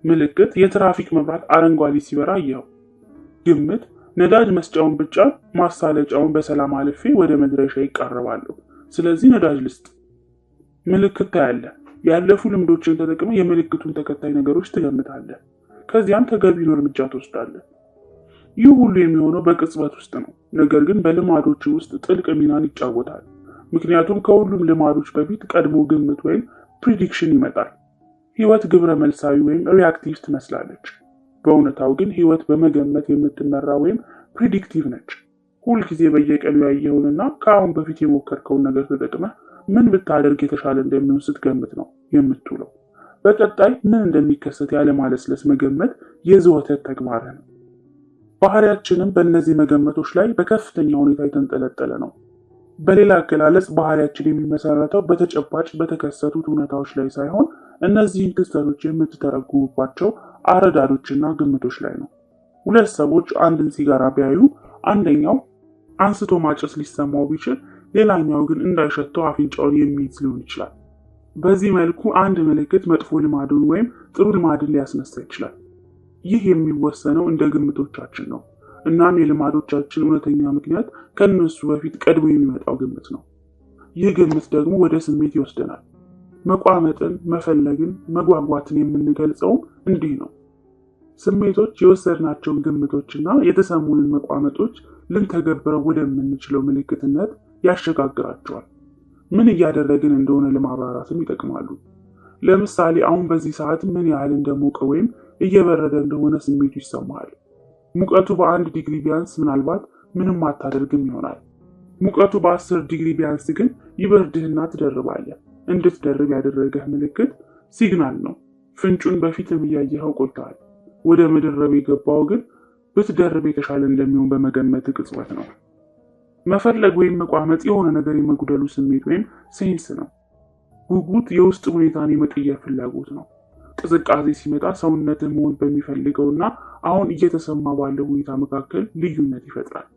ምልክት የትራፊክ መብራት አረንጓዴ ሲበራ አየኸው። ግምት ነዳጅ መስጫውን ብቻ ማሳለጫውን በሰላም አልፌ ወደ መድረሻ ይቃረባለሁ፣ ስለዚህ ነዳጅ ልስጥ። ምልክት ታያለህ። ያለፉ ልምዶችን ተጠቅመ የምልክቱን ተከታይ ነገሮች ትገምታለህ። ከዚያም ተገቢውን እርምጃ ትወስዳለህ። ይህ ሁሉ የሚሆነው በቅጽበት ውስጥ ነው። ነገር ግን በልማዶች ውስጥ ጥልቅ ሚናን ይጫወታል። ምክንያቱም ከሁሉም ልማዶች በፊት ቀድሞ ግምት ወይም ፕሪዲክሽን ይመጣል። ህይወት ግብረ መልሳዊ ወይም ሪአክቲቭ ትመስላለች። በእውነታው ግን ህይወት በመገመት የምትመራ ወይም ፕሪዲክቲቭ ነች። ሁልጊዜ በየቀኑ ያየኸውንና ከአሁን በፊት የሞከርከውን ነገር ተጠቅመህ ምን ብታደርግ የተሻለ እንደሚሆን ስትገምት ነው የምትውለው። በቀጣይ ምን እንደሚከሰት ያለማለስለስ መገመት የዘወትር ተግባርህ ነው። ባህሪያችንም በእነዚህ መገመቶች ላይ በከፍተኛ ሁኔታ የተንጠለጠለ ነው። በሌላ አገላለጽ ባህሪያችን የሚመሰረተው በተጨባጭ በተከሰቱት እውነታዎች ላይ ሳይሆን እነዚህን ክስተቶች የምትተረጉሙባቸው አረዳዶችና ግምቶች ላይ ነው። ሁለት ሰዎች አንድን ሲጋራ ቢያዩ አንደኛው አንስቶ ማጨስ ሊሰማው ቢችል፣ ሌላኛው ግን እንዳይሸተው አፍንጫውን የሚይዝ ሊሆን ይችላል። በዚህ መልኩ አንድ ምልክት መጥፎ ልማድን ወይም ጥሩ ልማድን ሊያስነሳ ይችላል። ይህ የሚወሰነው እንደ ግምቶቻችን ነው። እናም የልማዶቻችን እውነተኛ ምክንያት ከነሱ በፊት ቀድሞ የሚመጣው ግምት ነው። ይህ ግምት ደግሞ ወደ ስሜት ይወስደናል። መቋመጥን፣ መፈለግን፣ መጓጓትን የምንገልጸውም እንዲህ ነው። ስሜቶች የወሰድናቸውን ግምቶችና የተሰሙንን መቋመጦች ልንተገብረው ወደምንችለው ምልክትነት ያሸጋግራቸዋል። ምን እያደረግን እንደሆነ ለማብራራትም ይጠቅማሉ። ለምሳሌ አሁን በዚህ ሰዓት ምን ያህል እንደሞቀ ወይም እየበረደ እንደሆነ ስሜቱ ይሰማሃል። ሙቀቱ በ1 ዲግሪ ቢያንስ ምናልባት ምንም አታደርግም ይሆናል። ሙቀቱ በ10 ዲግሪ ቢያንስ ግን ይበርድህና ትደርባለህ። እንድትደርብ ያደረገህ ምልክት ሲግናል ነው። ፍንጩን በፊትም እያየኸው ቆይተሃል። ወደ መደረብ የገባው ግን ብትደርብ የተሻለ እንደሚሆን በመገመት ቅጽበት ነው። መፈለግ ወይም መቋመጥ የሆነ ነገር የመጉደሉ ስሜት ወይም ሴንስ ነው። ጉጉት የውስጥ ሁኔታን የመቀየር ፍላጎት ነው። ቅዝቃዜ ሲመጣ ሰውነትህ መሆን በሚፈልገውና አሁን እየተሰማ ባለው ሁኔታ መካከል ልዩነት ይፈጥራል።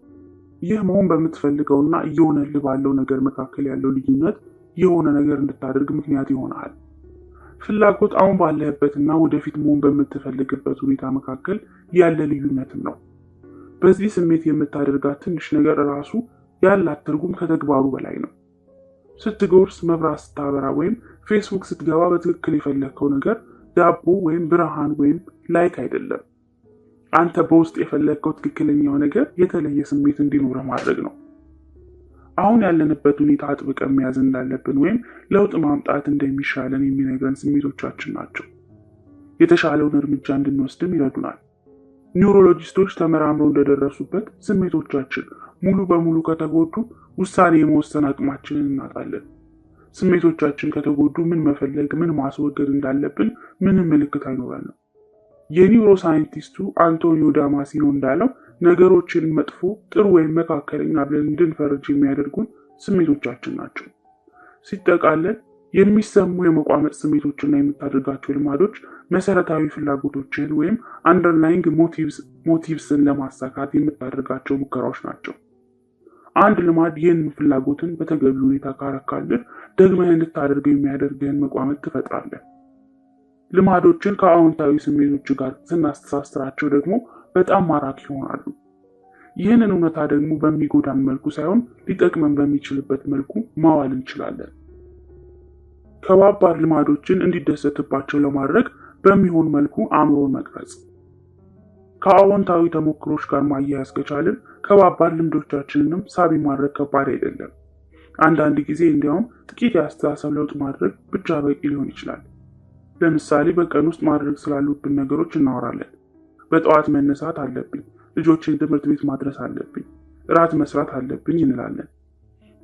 ይህ መሆን በምትፈልገውና እየሆነልህ ባለው ነገር መካከል ያለው ልዩነት የሆነ ነገር እንድታደርግ ምክንያት ይሆናል። ፍላጎት አሁን ባለህበትና ወደፊት መሆን በምትፈልግበት ሁኔታ መካከል ያለ ልዩነትም ነው። በዚህ ስሜት የምታደርጋት ትንሽ ነገር ራሱ ያላት ትርጉም ከተግባሩ በላይ ነው። ስትጎርስ፣ መብራት ስታበራ ወይም ፌስቡክ ስትገባ በትክክል የፈለግከው ነገር ዳቦ ወይም ብርሃን ወይም ላይክ አይደለም። አንተ በውስጥ የፈለግከው ትክክለኛው ነገር የተለየ ስሜት እንዲኖረህ ማድረግ ነው። አሁን ያለንበት ሁኔታ አጥብቀን መያዝ እንዳለብን ወይም ለውጥ ማምጣት እንደሚሻለን የሚነግረን ስሜቶቻችን ናቸው። የተሻለውን እርምጃ እንድንወስድም ይረዱናል። ኒውሮሎጂስቶች ተመራምረው እንደደረሱበት ስሜቶቻችን ሙሉ በሙሉ ከተጎዱ ውሳኔ የመወሰን አቅማችንን እናጣለን። ስሜቶቻችን ከተጎዱ ምን መፈለግ፣ ምን ማስወገድ እንዳለብን ምንም ምልክት አይኖረንም። የኒውሮ ሳይንቲስቱ አንቶኒዮ ዳማሲኖ እንዳለው ነገሮችን መጥፎ፣ ጥሩ ወይም መካከለኛ ብለን እንድንፈርጅ የሚያደርጉን ስሜቶቻችን ናቸው። ሲጠቃለል የሚሰሙ የመቋመጥ ስሜቶችና የምታደርጋቸው ልማዶች መሰረታዊ ፍላጎቶችን ወይም አንደርላይንግ ሞቲቭስን ለማሳካት የምታደርጋቸው ሙከራዎች ናቸው። አንድ ልማድ ይህን ፍላጎትን በተገቢ ሁኔታ ካረካልን ደግመህ እንድታደርገው የሚያደርግህን መቋመጥ ትፈጥራለህ። ልማዶችን ከአዎንታዊ ስሜቶች ጋር ስናስተሳስራቸው ደግሞ በጣም ማራኪ ይሆናሉ። ይህንን እውነታ ደግሞ በሚጎዳን መልኩ ሳይሆን ሊጠቅመን በሚችልበት መልኩ ማዋል እንችላለን። ከባባድ ልማዶችን እንዲደሰትባቸው ለማድረግ በሚሆን መልኩ አእምሮን መቅረጽ። ከአዎንታዊ ተሞክሮች ጋር ማያያዝ ከቻልን ከባባድ ልምዶቻችንንም ሳቢ ማድረግ ከባድ አይደለም። አንዳንድ ጊዜ እንዲያውም ጥቂት የአስተሳሰብ ለውጥ ማድረግ ብቻ በቂ ሊሆን ይችላል። ለምሳሌ በቀን ውስጥ ማድረግ ስላሉብን ነገሮች እናወራለን። በጠዋት መነሳት አለብኝ፣ ልጆችን ትምህርት ቤት ማድረስ አለብኝ፣ እራት መስራት አለብኝ እንላለን።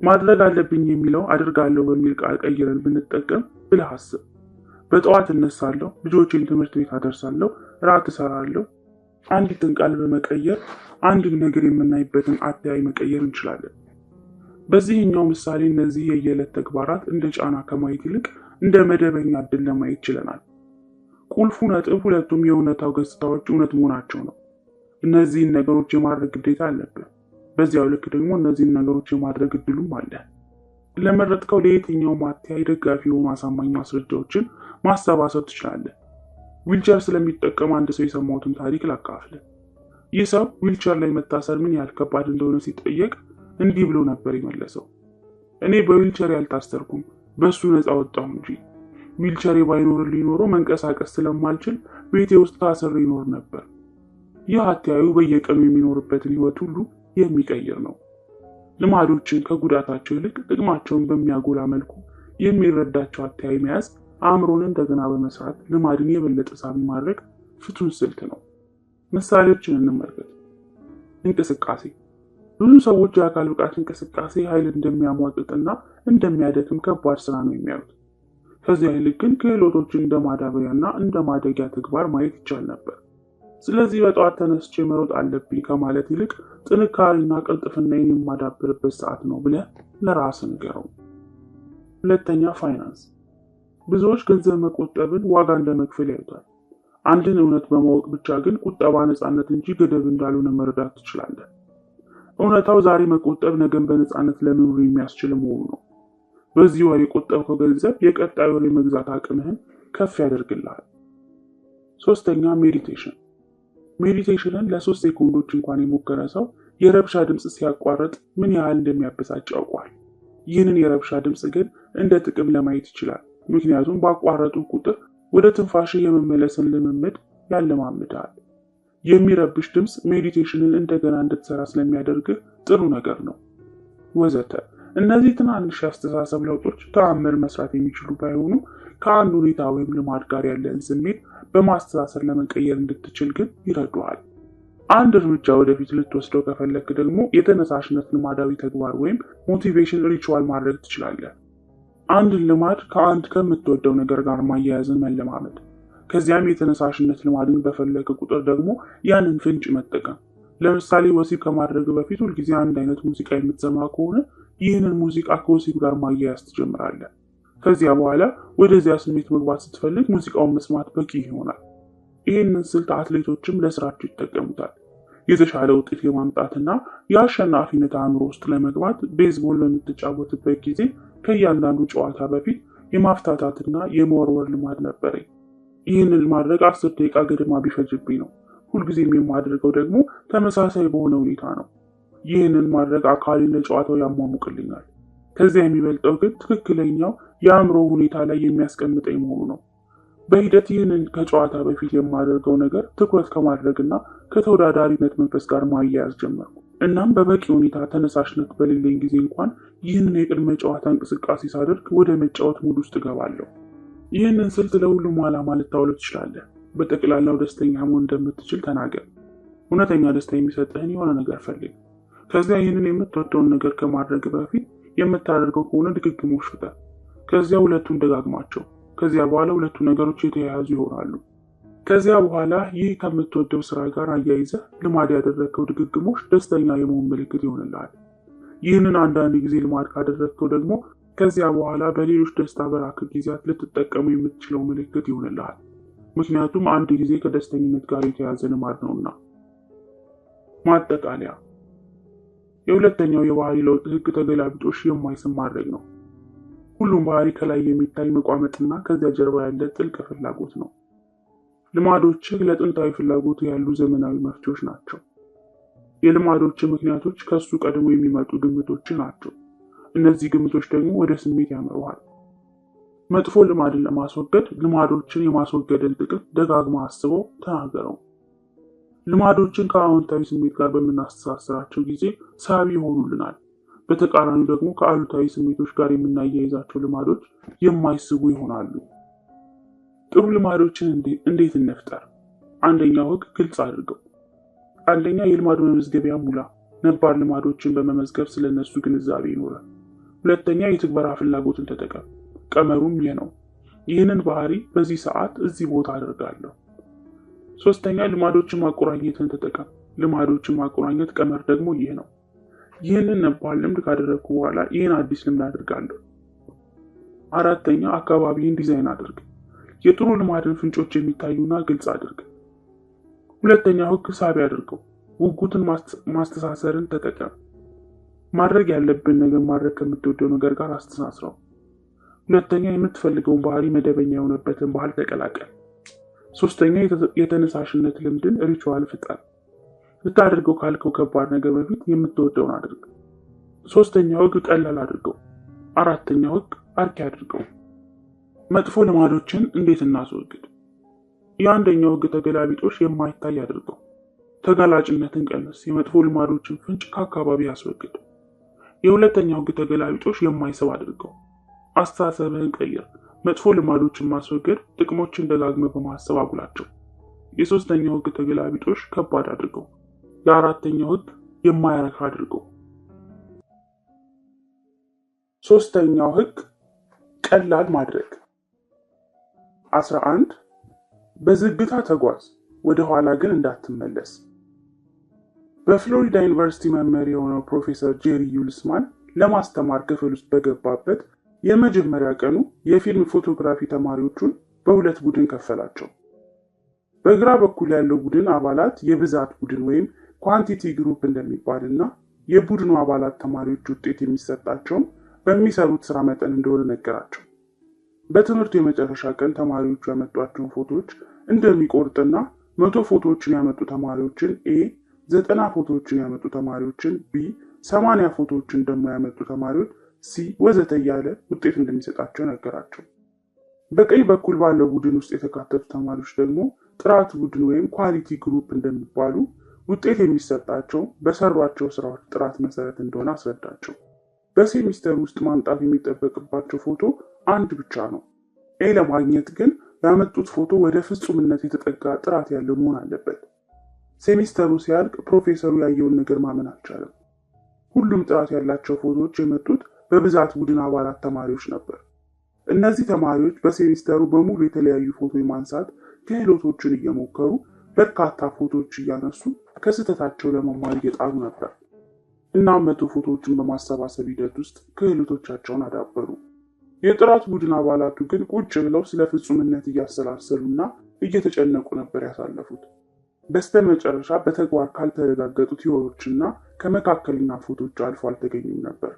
ማድረግ አለብኝ የሚለው አድርጋለሁ በሚል ቃል ቀይረን ብንጠቀም ብለህ አስብ። በጠዋት እነሳለሁ፣ ልጆችን ትምህርት ቤት አደርሳለሁ፣ እራት እሰራለሁ። አንዲትን ቃል በመቀየር አንድን ነገር የምናይበትን አተያይ መቀየር እንችላለን። በዚህኛው ምሳሌ እነዚህ የየዕለት ተግባራት እንደ ጫና ከማየት ይልቅ እንደ መደበኛ ዕድል ለማየት ችለናል። ቁልፉ ነጥብ ሁለቱም የእውነታው ገጽታዎች እውነት መሆናቸው ነው። እነዚህን ነገሮች የማድረግ ግዴታ አለብን። በዚያው ልክ ደግሞ እነዚህን ነገሮች የማድረግ እድሉም አለ። ለመረጥከው ለየትኛውም አተያይ ደጋፊ የሆኑ አሳማኝ ማስረጃዎችን ማሰባሰብ ትችላለህ። ዊልቸር ስለሚጠቀም አንድ ሰው የሰማሁትን ታሪክ ላካፍልህ። ይህ ሰው ዊልቸር ላይ መታሰር ምን ያህል ከባድ እንደሆነ ሲጠየቅ እንዲህ ብሎ ነበር የመለሰው። እኔ በዊልቸር ያልታሰርኩም፣ በሱ ነፃ ወጣሁ እንጂ። ዊልቸር ባይኖርልኝ ኖሮ መንቀሳቀስ ስለማልችል ቤቴ ውስጥ ታስሬ ይኖር ነበር። ይህ አተያዩ በየቀኑ የሚኖርበትን ህይወት ሁሉ የሚቀይር ነው። ልማዶችን ከጉዳታቸው ይልቅ ጥቅማቸውን በሚያጎላ መልኩ የሚረዳቸው አተያይ መያዝ አእምሮን እንደገና በመስራት ልማድን የበለጠ ሳቢ ማድረግ ፍቱን ስልት ነው። ምሳሌዎችን እንመልከት። እንቅስቃሴ። ብዙ ሰዎች የአካል ብቃት እንቅስቃሴ ኃይል እንደሚያሟጥጥና እንደሚያደክም ከባድ ስራ ነው የሚያዩት። ከዚያ ይልቅ ግን ክህሎቶችን እንደ ማዳበሪያና እንደ ማደጊያ ተግባር ማየት ይቻል ነበር። ስለዚህ በጠዋት ተነስቼ መሮጥ አለብኝ ከማለት ይልቅ ጥንካሬና ቅልጥፍናዬን የማዳብርበት ሰዓት ነው ብለህ ለራስህ ንገረው። ሁለተኛ፣ ፋይናንስ። ብዙዎች ገንዘብ መቆጠብን ዋጋ እንደመክፈል ያዩታል። አንድን እውነት በማወቅ ብቻ ግን ቁጠባ ነፃነት እንጂ ገደብ እንዳልሆነ መረዳት ትችላለህ። እውነታው ዛሬ መቆጠብ ነገን በነፃነት ለመኖር የሚያስችል መሆኑ ነው። በዚህ ወር የቆጠብከው ገንዘብ የቀጣይ ወር የመግዛት አቅምህን ከፍ ያደርግልሃል። ሶስተኛ፣ ሜዲቴሽን። ሜዲቴሽንን ለ3 ሴኮንዶች እንኳን የሞከረ ሰው የረብሻ ድምፅ ሲያቋርጥ ምን ያህል እንደሚያበሳጭ ያውቋል። ይህንን የረብሻ ድምፅ ግን እንደ ጥቅም ለማየት ይችላል። ምክንያቱም ባቋረጡ ቁጥር ወደ ትንፋሽ የመመለስን ልምምድ ያለማምዳል። የሚረብሽ ድምፅ ሜዲቴሽንን እንደገና እንድትሰራ ስለሚያደርግህ ጥሩ ነገር ነው፣ ወዘተ። እነዚህ ትናንሽ የአስተሳሰብ ለውጦች ተአምር መስራት የሚችሉ ባይሆኑ ከአንድ ሁኔታ ወይም ልማድ ጋር ያለን ስሜት በማስተሳሰር ለመቀየር እንድትችል ግን ይረዱሃል። አንድ እርምጃ ወደፊት ልትወስደው ከፈለክ ደግሞ የተነሳሽነት ልማዳዊ ተግባር ወይም ሞቲቬሽን ሪቹዋል ማድረግ ትችላለህ። አንድን ልማድ ከአንድ ከምትወደው ነገር ጋር ማያያዝን መለማመድ። ከዚያም የተነሳሽነት ልማድን በፈለገ ቁጥር ደግሞ ያንን ፍንጭ መጠቀም። ለምሳሌ ወሲብ ከማድረግ በፊት ሁልጊዜ አንድ አይነት ሙዚቃ የምትሰማ ከሆነ ይህንን ሙዚቃ ከወሲብ ጋር ማያያዝ ትጀምራለህ። ከዚያ በኋላ ወደዚያ ስሜት መግባት ስትፈልግ ሙዚቃውን መስማት በቂ ይሆናል። ይህንን ስልት አትሌቶችም ለስራቸው ይጠቀሙታል። የተሻለ ውጤት የማምጣትና የአሸናፊነት አእምሮ ውስጥ ለመግባት ቤዝቦል በምትጫወትበት ጊዜ ከእያንዳንዱ ጨዋታ በፊት የማፍታታትና የመወርወር ልማድ ነበረኝ። ይህንን ማድረግ 10 ደቂቃ ገደማ ቢፈጅብኝ ነው። ሁልጊዜም የማደርገው ደግሞ ተመሳሳይ በሆነ ሁኔታ ነው። ይህንን ማድረግ አካሌን ለጨዋታው ያሟሙቅልኛል። ከዚያ የሚበልጠው ግን ትክክለኛው የአእምሮ ሁኔታ ላይ የሚያስቀምጠኝ መሆኑ ነው። በሂደት ይህንን ከጨዋታ በፊት የማደርገው ነገር ትኩረት ከማድረግና ከተወዳዳሪነት መንፈስ ጋር ማያያዝ ጀመርኩ። እናም በበቂ ሁኔታ ተነሳሽነት በሌለኝ ጊዜ እንኳን ይህንን የቅድመ ጨዋታ እንቅስቃሴ ሳደርግ ወደ መጫወት ሙድ ውስጥ እገባለሁ። ይህንን ስልት ለሁሉም ዓላማ ልታውለው ትችላለህ። በጠቅላላው ደስተኛ መሆን እንደምትችል ተናገር። እውነተኛ ደስታ የሚሰጥህን የሆነ ነገር ፈልግ። ከዚያ ይህንን የምትወደውን ነገር ከማድረግ በፊት የምታደርገው ከሆነ ድግግሞሽ ፍጠር። ከዚያ ሁለቱን ደጋግማቸው። ከዚያ በኋላ ሁለቱ ነገሮች የተያያዙ ይሆናሉ። ከዚያ በኋላ ይህ ከምትወደው ስራ ጋር አያይዘህ ልማድ ያደረግከው ድግግሞሽ ደስተኛ የመሆን ምልክት ይሆንልሃል። ይህንን አንዳንድ ጊዜ ልማድ ካደረግከው ደግሞ ከዚያ በኋላ በሌሎች ደስታ በራክ ጊዜያት ልትጠቀሙ የምትችለው ምልክት ይሆንልሃል። ምክንያቱም አንድ ጊዜ ከደስተኝነት ጋር የተያዘ ልማድ ነውና። ማጠቃለያ፣ የሁለተኛው የባህሪ ለውጥ ህግ ተገላቢጦሽ የማይስብ ማድረግ ነው። ሁሉም ባህሪ ከላይ የሚታይ መቋመጥና ከዚያ ጀርባ ያለ ጥልቅ ፍላጎት ነው። ልማዶችህ ለጥንታዊ ፍላጎቱ ያሉ ዘመናዊ መፍትሄዎች ናቸው። የልማዶች ምክንያቶች ከሱ ቀድሞ የሚመጡ ግምቶች ናቸው። እነዚህ ግምቶች ደግሞ ወደ ስሜት ያመሩሃል። መጥፎ ልማድን ለማስወገድ ልማዶችን የማስወገድን ጥቅም ደጋግማ አስበው ተናገረው። ልማዶችን ከአዎንታዊ ስሜት ጋር በምናስተሳስራቸው ጊዜ ሳቢ ይሆኑልናል። በተቃራኒው ደግሞ ከአሉታዊ ስሜቶች ጋር የምናያይዛቸው ልማዶች የማይስቡ ይሆናሉ። ጥሩ ልማዶችን እንዴት እንፍጠር? አንደኛው ህግ ግልጽ አድርገው። አንደኛ የልማድ መመዝገቢያ ሙላ። ነባር ልማዶችን በመመዝገብ ስለነሱ ግንዛቤ ይኖራል። ሁለተኛ የትግበራ ፍላጎትን ተጠቀም። ቀመሩም ይህ ነው። ይህንን ባህሪ በዚህ ሰዓት እዚህ ቦታ አደርጋለሁ። ሶስተኛ ልማዶችን ማቆራኘትን ተጠቀም። ልማዶችን ማቆራኘት ቀመር ደግሞ ይህ ነው። ይህንን ነባር ልምድ ካደረግኩ በኋላ ይህን አዲስ ልምድ አድርጋለሁ። አራተኛ አካባቢን ዲዛይን አድርግ። የጥሩ ልማድን ፍንጮች የሚታዩና ግልጽ አድርግ። ሁለተኛው ህግ ሳቢ አድርገው። ጉጉትን ማስተሳሰርን ተጠቀም። ማድረግ ያለብን ነገር ማድረግ ከምትወደው ነገር ጋር አስተሳስረው። ሁለተኛ የምትፈልገውን ባህሪ መደበኛ የሆነበትን ባህል ተቀላቀል። ሶስተኛ የተነሳሽነት ልምድን ሪቹዋል ፍጠር። ልታደርገው ካልከው ከባድ ነገር በፊት የምትወደውን አድርግ። ሶስተኛው ህግ ቀላል አድርገው። አራተኛው ህግ አርኪ አድርገው። መጥፎ ልማዶችን እንዴት እናስወግድ? የአንደኛው ህግ ተገላቢጦሽ የማይታይ አድርገው። ተጋላጭነትን ቀንስ። የመጥፎ ልማዶችን ፍንጭ ከአካባቢ ያስወግድ። የሁለተኛው ህግ ተገላቢጦሽ የማይስብ አድርገው። አስተሳሰብህን ቀይር። መጥፎ ልማዶችን ማስወገድ ጥቅሞችን ደጋግመህ በማሰብ አጉላቸው። የሶስተኛው ህግ ተገላቢጦሽ ከባድ አድርገው። የአራተኛው ህግ የማያረካ አድርገው። ሶስተኛው ህግ ቀላል ማድረግ። 11 በዝግታ ተጓዝ፣ ወደ ኋላ ግን እንዳትመለስ። በፍሎሪዳ ዩኒቨርሲቲ መምህር የሆነው ፕሮፌሰር ጄሪ ዩልስማን ለማስተማር ክፍል ውስጥ በገባበት የመጀመሪያ ቀኑ የፊልም ፎቶግራፊ ተማሪዎቹን በሁለት ቡድን ከፈላቸው። በግራ በኩል ያለው ቡድን አባላት የብዛት ቡድን ወይም ኳንቲቲ ግሩፕ እንደሚባልና የቡድኑ አባላት ተማሪዎች ውጤት የሚሰጣቸውን በሚሰሩት ስራ መጠን እንደሆነ ነገራቸው። በትምህርቱ የመጨረሻ ቀን ተማሪዎቹ ያመጧቸውን ፎቶዎች እንደሚቆርጥና 100 ፎቶዎችን ያመጡ ተማሪዎችን ኤ፣ 90 ፎቶዎችን ያመጡ ተማሪዎችን ቢ፣ 80 ፎቶዎችን ደግሞ ያመጡ ተማሪዎች ሲ ወዘተ እያለ ውጤት እንደሚሰጣቸው ነገራቸው። በቀኝ በኩል ባለው ቡድን ውስጥ የተካተቱ ተማሪዎች ደግሞ ጥራት ቡድን ወይም ኳሊቲ ግሩፕ እንደሚባሉ ውጤት የሚሰጣቸው በሰሯቸው ስራዎች ጥራት መሰረት እንደሆነ አስረዳቸው። በሴሚስተር ውስጥ ማምጣት የሚጠበቅባቸው ፎቶ አንድ ብቻ ነው። ኤ ለማግኘት ግን ያመጡት ፎቶ ወደ ፍጹምነት የተጠጋ ጥራት ያለው መሆን አለበት። ሴሚስተሩ ሲያልቅ ፕሮፌሰሩ ያየውን ነገር ማመን አልቻለም። ሁሉም ጥራት ያላቸው ፎቶዎች የመጡት በብዛት ቡድን አባላት ተማሪዎች ነበር። እነዚህ ተማሪዎች በሴሚስተሩ በሙሉ የተለያዩ ፎቶ የማንሳት ክህሎቶችን እየሞከሩ በርካታ ፎቶዎች እያነሱ ከስህተታቸው ለመማር እየጣሩ ነበር። እናም 100 ፎቶዎችን በማሰባሰብ ሂደት ውስጥ ክህሎቶቻቸውን አዳበሩ። የጥራት ቡድን አባላቱ ግን ቁጭ ብለው ስለ ፍጹምነት እያሰላሰሉና እየተጨነቁ ነበር ያሳለፉት። በስተመጨረሻ በተግባር ካልተረጋገጡ ቲዎሪዎችና ከመካከለኛ ፎቶዎች አልፎ አልተገኙም ነበር።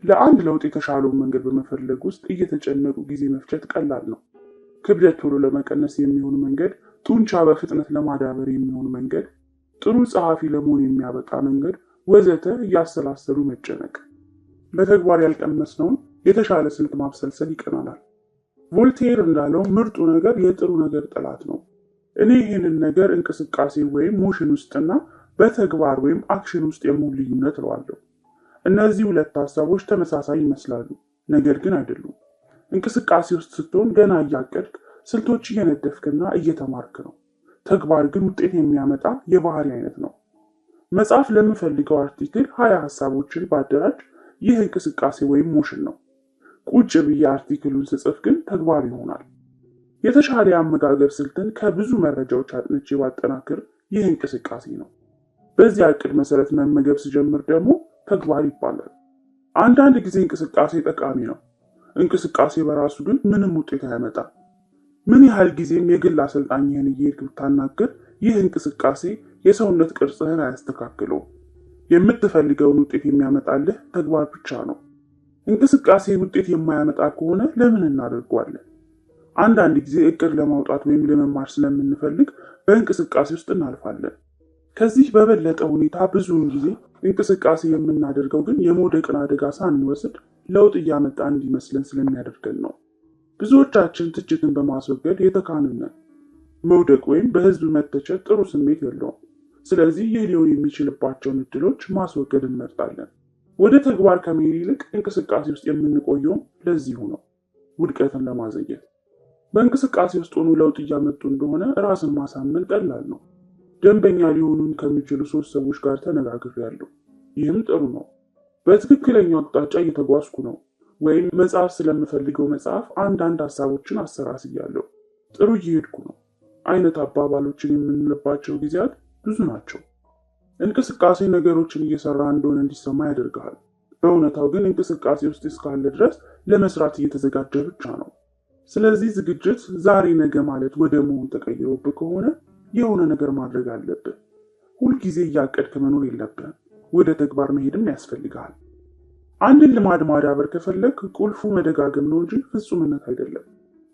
ለአንድ ለውጥ የተሻለውን መንገድ በመፈለግ ውስጥ እየተጨነቁ ጊዜ መፍጀት ቀላል ነው። ክብደት ቶሎ ለመቀነስ የሚሆን መንገድ፣ ጡንቻ በፍጥነት ለማዳበር የሚሆን መንገድ፣ ጥሩ ጸሐፊ ለመሆን የሚያበቃ መንገድ ወዘተ እያሰላሰሉ መጨነቅ። በተግባር ያልቀመስነውን የተሻለ ስልት ማብሰልሰል ይቀናናል። ቮልቴር እንዳለው ምርጡ ነገር የጥሩ ነገር ጠላት ነው። እኔ ይህንን ነገር እንቅስቃሴ ወይም ሞሽን ውስጥና በተግባር ወይም አክሽን ውስጥ የመሆን ልዩነት እለዋለሁ። እነዚህ ሁለት ሀሳቦች ተመሳሳይ ይመስላሉ፣ ነገር ግን አይደሉም። እንቅስቃሴ ውስጥ ስትሆን ገና እያቀድክ ስልቶች እየነደፍክና እየተማርክ ነው። ተግባር ግን ውጤት የሚያመጣ የባህሪ አይነት ነው። መጽሐፍ ለምፈልገው አርቲክል 20 ሀሳቦችን ባደራጅ ይህ እንቅስቃሴ ወይም ሞሽን ነው። ቁጭ ብዬ አርቲክሉን ስጽፍ ግን ተግባር ይሆናል። የተሻለ የአመጋገብ ስልትን ከብዙ መረጃዎች አጥንቼ ባጠናክር ይህ እንቅስቃሴ ነው። በዚህ ዕቅድ መሰረት መመገብ ስጀምር ደግሞ ተግባር ይባላል። አንዳንድ ጊዜ እንቅስቃሴ ጠቃሚ ነው። እንቅስቃሴ በራሱ ግን ምንም ውጤት አያመጣም። ምን ያህል ጊዜም የግል አሰልጣኝህን እየሄድክ ብታናግር ይህ እንቅስቃሴ የሰውነት ቅርጽህን አያስተካክለውም። የምትፈልገውን ውጤት የሚያመጣልህ ተግባር ብቻ ነው። እንቅስቃሴ ውጤት የማያመጣ ከሆነ ለምን እናደርገዋለን? አንዳንድ ጊዜ እቅድ ለማውጣት ወይም ለመማር ስለምንፈልግ በእንቅስቃሴ ውስጥ እናልፋለን። ከዚህ በበለጠ ሁኔታ ብዙውን ጊዜ እንቅስቃሴ የምናደርገው ግን የመውደቅን አደጋ ሳንወስድ ለውጥ እያመጣ እንዲመስለን ስለሚያደርገን ነው። ብዙዎቻችን ትችትን በማስወገድ የተካንን ነን። መውደቅ ወይም በህዝብ መተቸት ጥሩ ስሜት የለውም። ስለዚህ ይህ ሊሆን የሚችልባቸውን እድሎች ማስወገድ እንመርጣለን። ወደ ተግባር ከመሄድ ይልቅ እንቅስቃሴ ውስጥ የምንቆየውም ለዚሁ ነው፣ ውድቀትን ለማዘግየት። በእንቅስቃሴ ውስጥ ሆኖ ለውጥ እያመጡ እንደሆነ ራስን ማሳመን ቀላል ነው። ደንበኛ ሊሆኑን ከሚችሉ 3 ሰዎች ጋር ተነጋግሬያለሁ። ይህም ጥሩ ነው። በትክክለኛው አቅጣጫ እየተጓዝኩ ነው። ወይም መጽሐፍ ስለምፈልገው መጽሐፍ አንዳንድ ሀሳቦችን አሰራስያለሁ። ጥሩ እየሄድኩ ነው አይነት አባባሎችን የምንልባቸው ጊዜያት ብዙ ናቸው። እንቅስቃሴ ነገሮችን እየሰራ እንደሆነ እንዲሰማ ያደርግሃል። በእውነታው ግን እንቅስቃሴ ውስጥ እስካለ ድረስ ለመስራት እየተዘጋጀ ብቻ ነው። ስለዚህ ዝግጅት ዛሬ ነገ ማለት ወደ መሆን ተቀይሮብህ ከሆነ የሆነ ነገር ማድረግ አለብህ። ሁልጊዜ እያቀድክ መኖር የለብህም። ወደ ተግባር መሄድም ያስፈልግሃል። አንድን ልማድ ማዳበር ከፈለግ ቁልፉ መደጋገም ነው እንጂ ፍጹምነት አይደለም።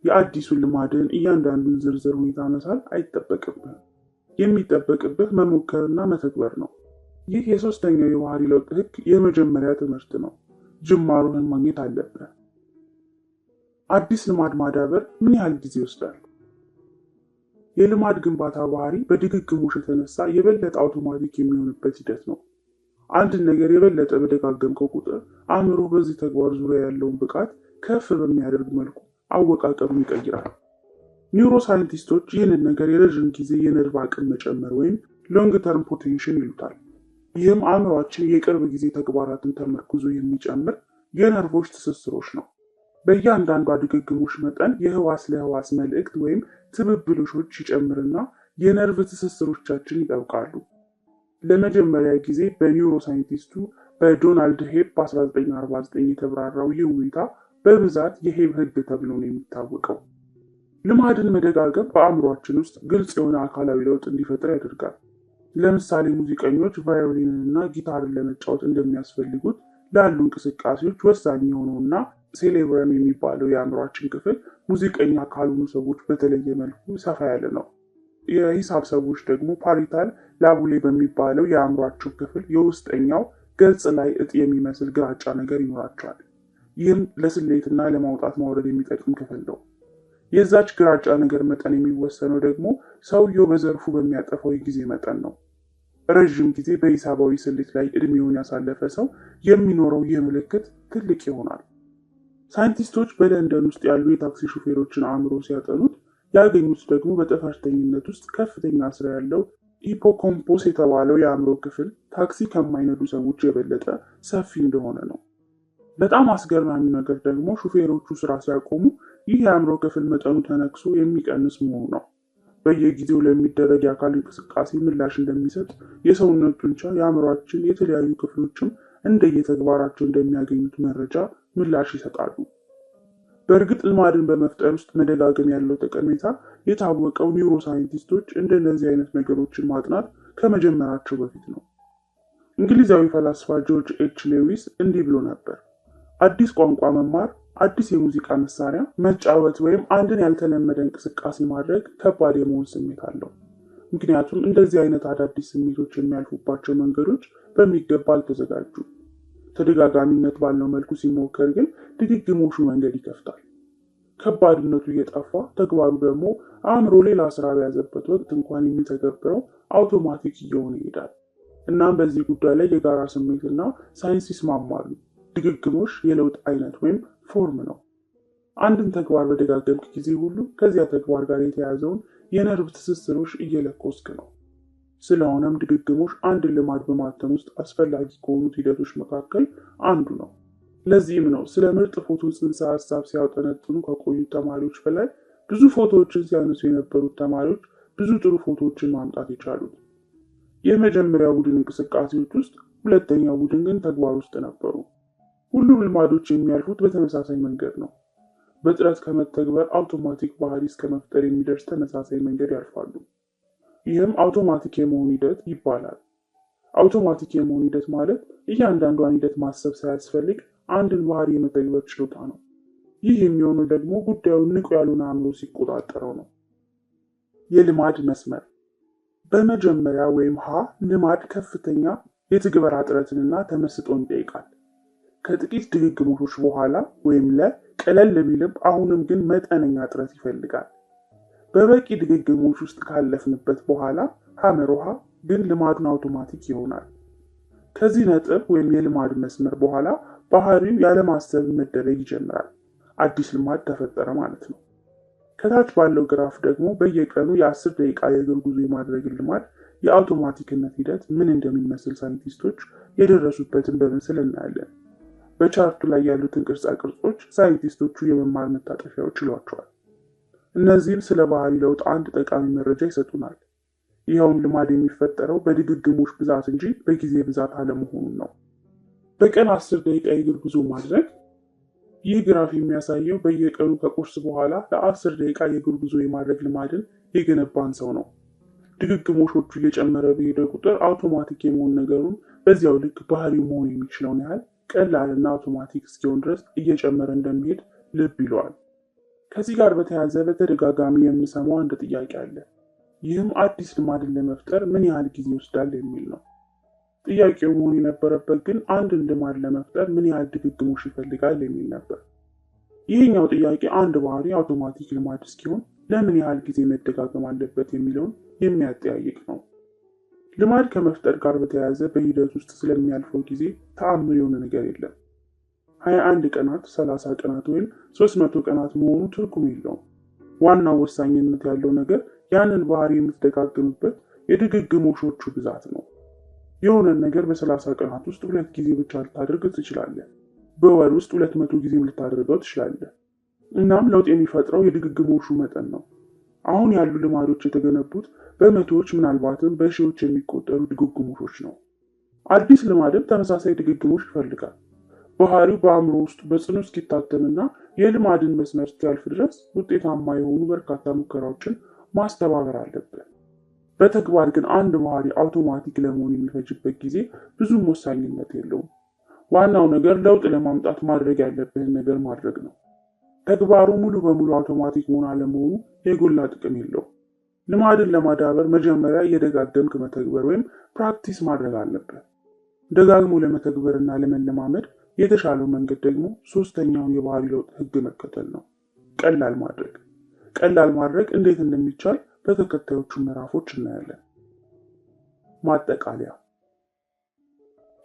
የአዲሱን ልማድን እያንዳንዱን ዝርዝር ሁኔታ መሳል አይጠበቅብህም። የሚጠበቅብህ መሞከርና መተግበር ነው። ይህ የሶስተኛው የባህሪ ለውጥ ህግ የመጀመሪያ ትምህርት ነው። ጅማሮህን ማግኘት አለብህ። አዲስ ልማድ ማዳበር ምን ያህል ጊዜ ይወስዳል? የልማድ ግንባታ ባህሪ በድግግሞሽ የተነሳ የበለጠ አውቶማቲክ የሚሆንበት ሂደት ነው። አንድን ነገር የበለጠ በደጋገምከው ቁጥር አእምሮ በዚህ ተግባር ዙሪያ ያለውን ብቃት ከፍ በሚያደርግ መልኩ አወቃቀሩን ይቀይራል። ኒውሮሳይንቲስቶች ይህንን ነገር የረዥም ጊዜ የነርቭ አቅም መጨመር ወይም ሎንግ ተርም ፖቴንሽን ይሉታል። ይህም አእምሯችን የቅርብ ጊዜ ተግባራትን ተመርኩዞ የሚጨምር የነርቮች ትስስሮች ነው። በእያንዳንዷ ድግግሞሽ መጠን የህዋስ ለህዋስ መልእክት ወይም ትብብሎሾች ይጨምርና የነርቭ ትስስሮቻችን ይጠብቃሉ። ለመጀመሪያ ጊዜ በኒውሮሳይንቲስቱ በዶናልድ ሄብ በ1949 የተብራራው ይህ ሁኔታ በብዛት የሄብ ህግ ተብሎ ነው የሚታወቀው። ልማድን መደጋገም በአእምሯችን ውስጥ ግልጽ የሆነ አካላዊ ለውጥ እንዲፈጠር ያደርጋል። ለምሳሌ ሙዚቀኞች ቫዮሊንን እና ጊታርን ለመጫወት እንደሚያስፈልጉት ላሉ እንቅስቃሴዎች ወሳኝ የሆነውና ሴሌብረም የሚባለው የአእምሯችን ክፍል ሙዚቀኛ ካልሆኑ ሰዎች በተለየ መልኩ ሰፋ ያለ ነው። የሂሳብ ሰዎች ደግሞ ፓሪታል ላቡሌ በሚባለው የአእምሯቸው ክፍል የውስጠኛው ገጽ ላይ እጢ የሚመስል ግራጫ ነገር ይኖራቸዋል። ይህም ለስሌትና ለማውጣት ማውረድ የሚጠቅም ክፍል ነው። የዛች ግራጫ ነገር መጠን የሚወሰነው ደግሞ ሰውየው በዘርፉ በሚያጠፋው የጊዜ መጠን ነው። ረዥም ጊዜ በሂሳባዊ ስሌት ላይ እድሜውን ያሳለፈ ሰው የሚኖረው ይህ ምልክት ትልቅ ይሆናል። ሳይንቲስቶች በለንደን ውስጥ ያሉ የታክሲ ሹፌሮችን አእምሮ ሲያጠኑት ያገኙት ደግሞ በጠፈርተኝነት ውስጥ ከፍተኛ ስራ ያለው ሂፖኮምፖስ የተባለው የአእምሮ ክፍል ታክሲ ከማይነዱ ሰዎች የበለጠ ሰፊ እንደሆነ ነው። በጣም አስገራሚው ነገር ደግሞ ሹፌሮቹ ስራ ሲያቆሙ ይህ የአእምሮ ክፍል መጠኑ ተነክሶ የሚቀንስ መሆኑ ነው። በየጊዜው ለሚደረግ የአካል እንቅስቃሴ ምላሽ እንደሚሰጥ የሰውነት ጡንቻ የአእምሯችን የተለያዩ ክፍሎችም እንደየተግባራቸው እንደሚያገኙት መረጃ ምላሽ ይሰጣሉ። በእርግጥ ልማድን በመፍጠር ውስጥ መደጋገም ያለው ጠቀሜታ የታወቀው ኒውሮሳይንቲስቶች እንደነዚህ አይነት ነገሮችን ማጥናት ከመጀመራቸው በፊት ነው። እንግሊዛዊ ፈላስፋ ጆርጅ ኤች ሌዊስ እንዲህ ብሎ ነበር። አዲስ ቋንቋ መማር፣ አዲስ የሙዚቃ መሳሪያ መጫወት ወይም አንድን ያልተለመደ እንቅስቃሴ ማድረግ ከባድ የመሆን ስሜት አለው። ምክንያቱም እንደዚህ አይነት አዳዲስ ስሜቶች የሚያልፉባቸው መንገዶች በሚገባ አልተዘጋጁም። ተደጋጋሚነት ባለው መልኩ ሲሞከር ግን ድግግሞሹ መንገድ ይከፍታል። ከባድነቱ እየጠፋ ተግባሩ ደግሞ አእምሮ ሌላ ስራ በያዘበት ወቅት እንኳን የሚተገብረው አውቶማቲክ እየሆነ ይሄዳል። እናም በዚህ ጉዳይ ላይ የጋራ ስሜትና ሳይንስ ይስማማሉ። ድግግሞሽ የለውጥ አይነት ወይም ፎርም ነው። አንድን ተግባር በደጋገምክ ጊዜ ሁሉ ከዚያ ተግባር ጋር የተያዘውን የነርቭ ትስስሮች እየለኮስክ ነው። ስለሆነም ድግግሞሽ አንድን ልማድ በማተም ውስጥ አስፈላጊ ከሆኑት ሂደቶች መካከል አንዱ ነው። ለዚህም ነው ስለ ምርጥ ፎቶ ጽንሰ ሀሳብ ሲያውጠነጥኑ ከቆዩት ተማሪዎች በላይ ብዙ ፎቶዎችን ሲያነሱ የነበሩት ተማሪዎች ብዙ ጥሩ ፎቶዎችን ማምጣት የቻሉት። የመጀመሪያው ቡድን እንቅስቃሴዎች ውስጥ ሁለተኛው ቡድን ግን ተግባር ውስጥ ነበሩ። ሁሉም ልማዶች የሚያልፉት በተመሳሳይ መንገድ ነው። በጥረት ከመተግበር አውቶማቲክ ባህሪ እስከ መፍጠር የሚደርስ ተመሳሳይ መንገድ ያልፋሉ። ይህም አውቶማቲክ የመሆን ሂደት ይባላል። አውቶማቲክ የመሆን ሂደት ማለት እያንዳንዷን ሂደት ማሰብ ሳያስፈልግ አንድን ባህሪ የመተግበር ችሎታ ነው። ይህ የሚሆነው ደግሞ ጉዳዩን ንቁ ያልሆነ አእምሮ ሲቆጣጠረው ነው። የልማድ መስመር በመጀመሪያ ወይም ልማድ ከፍተኛ የትግበራ ጥረትንና ተመስጦን ይጠይቃል። ከጥቂት ድግግሞሾች በኋላ ወይም ቀለል ቢልም አሁንም ግን መጠነኛ ጥረት ይፈልጋል። በበቂ ድግግሞች ውስጥ ካለፍንበት በኋላ ሐመሮሃ ግን ልማዱን አውቶማቲክ ይሆናል። ከዚህ ነጥብ ወይም የልማድ መስመር በኋላ ባህሪው ያለማሰብ መደረግ ይጀምራል። አዲስ ልማድ ተፈጠረ ማለት ነው። ከታች ባለው ግራፍ ደግሞ በየቀኑ የ10 ደቂቃ የእግር ጉዞ የማድረግን ልማድ የአውቶማቲክነት ሂደት ምን እንደሚመስል ሳይንቲስቶች የደረሱበትን በምስል እናያለን። በቻርቱ ላይ ያሉትን ቅርጻ ቅርጾች ሳይንቲስቶቹ የመማር መታጠፊያዎች ይሏቸዋል። እነዚህም ስለ ባህሪ ለውጥ አንድ ጠቃሚ መረጃ ይሰጡናል። ይኸውም ልማድ የሚፈጠረው በድግግሞች ብዛት እንጂ በጊዜ ብዛት አለመሆኑን ነው። በቀን 10 ደቂቃ የእግር ጉዞ ማድረግ። ይህ ግራፍ የሚያሳየው በየቀኑ ከቁርስ በኋላ ለ10 ደቂቃ የእግር ጉዞ የማድረግ ልማድን የገነባን ሰው ነው። ድግግሞሾቹ እየጨመረ በሄደ ቁጥር አውቶማቲክ የመሆን ነገሩን በዚያው ልክ ባህሪው መሆን የሚችለውን ያህል ቀላልና አውቶማቲክ እስኪሆን ድረስ እየጨመረ እንደሚሄድ ልብ ይለዋል። ከዚህ ጋር በተያያዘ በተደጋጋሚ የምሰማው አንድ ጥያቄ አለ። ይህም አዲስ ልማድን ለመፍጠር ምን ያህል ጊዜ ይወስዳል የሚል ነው። ጥያቄው መሆን የነበረበት ግን አንድን ልማድ ለመፍጠር ምን ያህል ድግግሞሽ ይፈልጋል የሚል ነበር። ይህኛው ጥያቄ አንድ ባህሪ አውቶማቲክ ልማድ እስኪሆን ለምን ያህል ጊዜ መደጋገም አለበት የሚለውን የሚያጠያይቅ ነው። ልማድ ከመፍጠር ጋር በተያያዘ በሂደት ውስጥ ስለሚያልፈው ጊዜ ተአምር የሆነ ነገር የለም። 21 ቀናት፣ 30 ቀናት ወይም 300 ቀናት መሆኑ ትርጉም የለውም። ዋናው ወሳኝነት ያለው ነገር ያንን ባህሪ የምትደጋግምበት የድግግሞሾቹ ብዛት ነው። የሆነን ነገር በ30 ቀናት ውስጥ 2 ጊዜ ብቻ ልታደርግ ትችላለህ። በወር ውስጥ 200 ጊዜም ልታደርገው ትችላለህ። እናም ለውጥ የሚፈጥረው የድግግሞሹ መጠን ነው። አሁን ያሉ ልማዶች የተገነቡት በመቶዎች ምናልባትም በሺዎች የሚቆጠሩ ድግግሞሾች ነው። አዲስ ልማድም ተመሳሳይ ድግግሞሽ ይፈልጋል። ባህሪው በአእምሮ ውስጥ በጽኑ እስኪታተምና የልማድን መስመር እስኪያልፍ ድረስ ውጤታማ የሆኑ በርካታ ሙከራዎችን ማስተባበር አለበት። በተግባር ግን አንድ ባህሪ አውቶማቲክ ለመሆን የሚፈጅበት ጊዜ ብዙም ወሳኝነት የለውም። ዋናው ነገር ለውጥ ለማምጣት ማድረግ ያለብህን ነገር ማድረግ ነው። ተግባሩ ሙሉ በሙሉ አውቶማቲክ መሆን አለመሆኑ የጎላ ጥቅም የለውም። ልማድን ለማዳበር መጀመሪያ እየደጋገምክ መተግበር ወይም ፕራክቲስ ማድረግ አለበት። ደጋግሞ ለመተግበርና ለመለማመድ የተሻለው መንገድ ደግሞ ሶስተኛውን የባህሪ ለውጥ ህግ መከተል ነው። ቀላል ማድረግ። ቀላል ማድረግ እንዴት እንደሚቻል በተከታዮቹ ምዕራፎች እናያለን። ማጠቃለያ።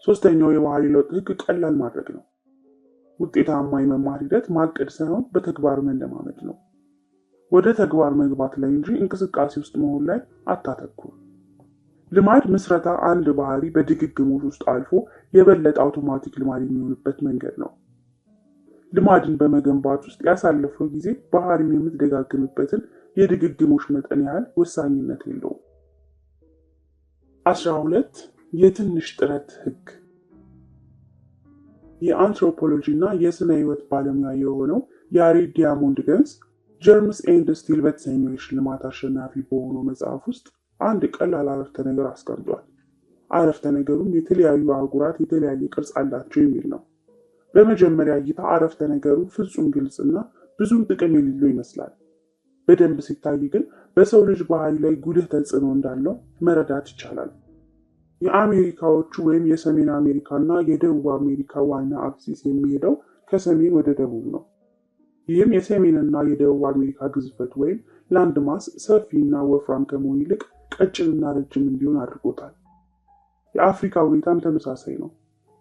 ሶስተኛው የባህሪ ለውጥ ህግ ቀላል ማድረግ ነው። ውጤታማ የመማር ሂደት ማቀድ ሳይሆን በተግባር መለማመድ ነው። ወደ ተግባር መግባት ላይ እንጂ እንቅስቃሴ ውስጥ መሆን ላይ አታተኩር። ልማድ ምስረታ አንድ ባህሪ በድግግሞሽ ውስጥ አልፎ የበለጠ አውቶማቲክ ልማድ የሚሆንበት መንገድ ነው። ልማድን በመገንባት ውስጥ ያሳለፈው ጊዜ ባህሪውን የምትደጋግምበትን የድግግሞሽ መጠን ያህል ወሳኝነት የለውም። 12 የትንሽ ጥረት ህግ። የአንትሮፖሎጂ እና የስነ ህይወት ባለሙያ የሆነው ያሬድ ዲያሞንድ-ገንስ ጀርምስ ኤንድ ስቲል በተሰኘው የሽልማት አሸናፊ በሆነው መጽሐፍ ውስጥ አንድ ቀላል አረፍተ ነገር አስቀምጧል። አረፍተ ነገሩም የተለያዩ አህጉራት የተለያየ ቅርጽ አላቸው የሚል ነው። በመጀመሪያ እይታ አረፍተ ነገሩ ፍጹም ግልጽና ብዙም ጥቅም የሌለው ይመስላል። በደንብ ሲታይ ግን በሰው ልጅ ባህሪ ላይ ጉልህ ተጽዕኖ እንዳለው መረዳት ይቻላል። የአሜሪካዎቹ ወይም የሰሜን አሜሪካና የደቡብ አሜሪካ ዋና አክሲስ የሚሄደው ከሰሜን ወደ ደቡብ ነው። ይህም የሰሜንና የደቡብ አሜሪካ ግዝፈት ወይም ላንድ ማስ ሰፊና ወፍራም ከመሆን ይልቅ ቀጭንና ረጅም እንዲሆን አድርጎታል። የአፍሪካ ሁኔታም ተመሳሳይ ነው።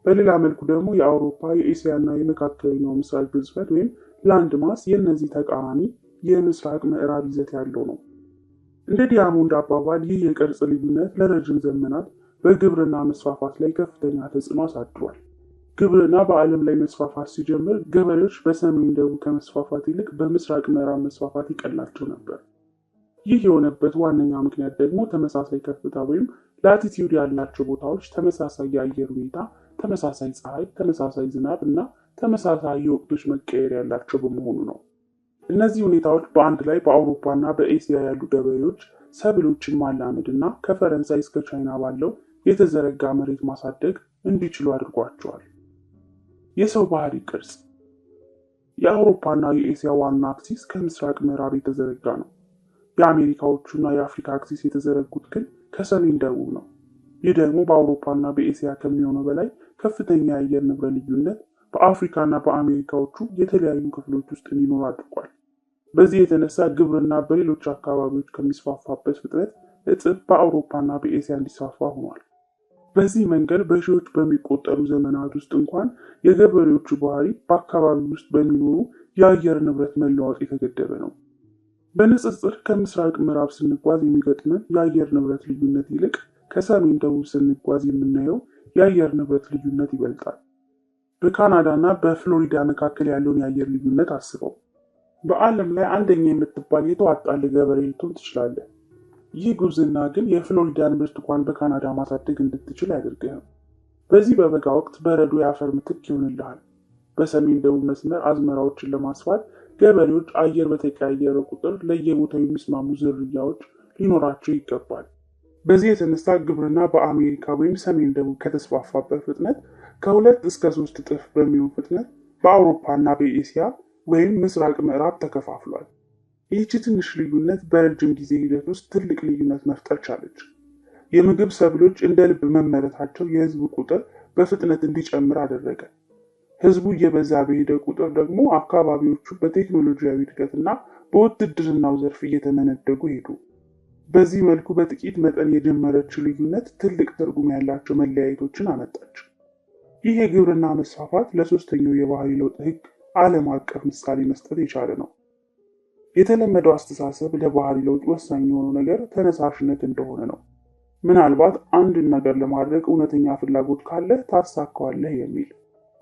በሌላ መልኩ ደግሞ የአውሮፓ፣ የኤስያና የመካከለኛው ምስራቅ ግዝፈት ወይም ላንድ ማስ የእነዚህ ተቃራኒ የምስራቅ ምዕራብ ይዘት ያለው ነው። እንደ ዲያሞንድ አባባል ይህ የቅርጽ ልዩነት ለረጅም ዘመናት በግብርና መስፋፋት ላይ ከፍተኛ ተጽዕኖ አሳድሯል። ግብርና በዓለም ላይ መስፋፋት ሲጀምር ገበሬዎች በሰሜን ደቡብ ከመስፋፋት ይልቅ በምስራቅ ምዕራብ መስፋፋት ይቀላቸው ነበር። ይህ የሆነበት ዋነኛ ምክንያት ደግሞ ተመሳሳይ ከፍታ ወይም ላቲቲዩድ ያላቸው ቦታዎች ተመሳሳይ የአየር ሁኔታ፣ ተመሳሳይ ፀሐይ፣ ተመሳሳይ ዝናብ እና ተመሳሳይ የወቅቶች መቀየር ያላቸው በመሆኑ ነው። እነዚህ ሁኔታዎች በአንድ ላይ በአውሮፓ እና በኤስያ ያሉ ገበሬዎች ሰብሎችን ማላመድ እና ከፈረንሳይ እስከ ቻይና ባለው የተዘረጋ መሬት ማሳደግ እንዲችሉ አድርጓቸዋል። የሰው ባህሪ ቅርጽ የአውሮፓና የኤስያ ዋና አክሲስ ከምስራቅ ምዕራብ የተዘረጋ ነው። የአሜሪካዎቹና የአፍሪካ አክሲስ የተዘረጉት ግን ከሰሜን ደቡብ ነው። ይህ ደግሞ በአውሮፓና በኤስያ ከሚሆነው በላይ ከፍተኛ የአየር ንብረት ልዩነት በአፍሪካና በአሜሪካዎቹ የተለያዩ ክፍሎች ውስጥ እንዲኖር አድርጓል። በዚህ የተነሳ ግብርና በሌሎች አካባቢዎች ከሚስፋፋበት ፍጥነት እጥፍ በአውሮፓና በኤስያ እንዲስፋፋ ሆኗል። በዚህ መንገድ በሺዎች በሚቆጠሩ ዘመናት ውስጥ እንኳን የገበሬዎቹ ባህሪ በአካባቢው ውስጥ በሚኖሩ የአየር ንብረት መለዋወጥ የተገደበ ነው። በንጽጽር ከምስራቅ ምዕራብ ስንጓዝ የሚገጥመን የአየር ንብረት ልዩነት ይልቅ ከሰሜን ደቡብ ስንጓዝ የምናየው የአየር ንብረት ልዩነት ይበልጣል። በካናዳና በፍሎሪዳ መካከል ያለውን የአየር ልዩነት አስበው። በዓለም ላይ አንደኛ የምትባል የተዋጣልህ ገበሬ ልትሆን ትችላለህ። ይህ ጉብዝና ግን የፍሎሪዳን ብርቱካን በካናዳ ማሳደግ እንድትችል አያደርግህም። በዚህ በበጋ ወቅት በረዶ የአፈር ምትክ ይሆንልሃል። በሰሜን ደቡብ መስመር አዝመራዎችን ለማስፋት ገበሬዎች አየር በተቀያየረ ቁጥር ለየቦታው የሚስማሙ ዝርያዎች ሊኖራቸው ይገባል። በዚህ የተነሳ ግብርና በአሜሪካ ወይም ሰሜን ደቡብ ከተስፋፋበት ፍጥነት ከ2 እስከ 3 እጥፍ በሚሆን ፍጥነት በአውሮፓና በኤስያ ወይም ምስራቅ ምዕራብ ተከፋፍሏል። ይህች ትንሽ ልዩነት በረጅም ጊዜ ሂደት ውስጥ ትልቅ ልዩነት መፍጠር ቻለች። የምግብ ሰብሎች እንደ ልብ መመረታቸው የህዝብ ቁጥር በፍጥነት እንዲጨምር አደረገ። ህዝቡ እየበዛ በሄደ ቁጥር ደግሞ አካባቢዎቹ በቴክኖሎጂያዊ እድገትና በውትድርናው ዘርፍ እየተመነደጉ ሄዱ። በዚህ መልኩ በጥቂት መጠን የጀመረችው ልዩነት ትልቅ ትርጉም ያላቸው መለያየቶችን አመጣች። ይህ የግብርና መስፋፋት ለሶስተኛው የባህሪ ለውጥ ህግ ዓለም አቀፍ ምሳሌ መስጠት የቻለ ነው። የተለመደው አስተሳሰብ ለባህሪ ለውጥ ወሳኝ የሆነው ነገር ተነሳሽነት እንደሆነ ነው። ምናልባት አንድን ነገር ለማድረግ እውነተኛ ፍላጎት ካለ ታሳካዋለህ የሚል።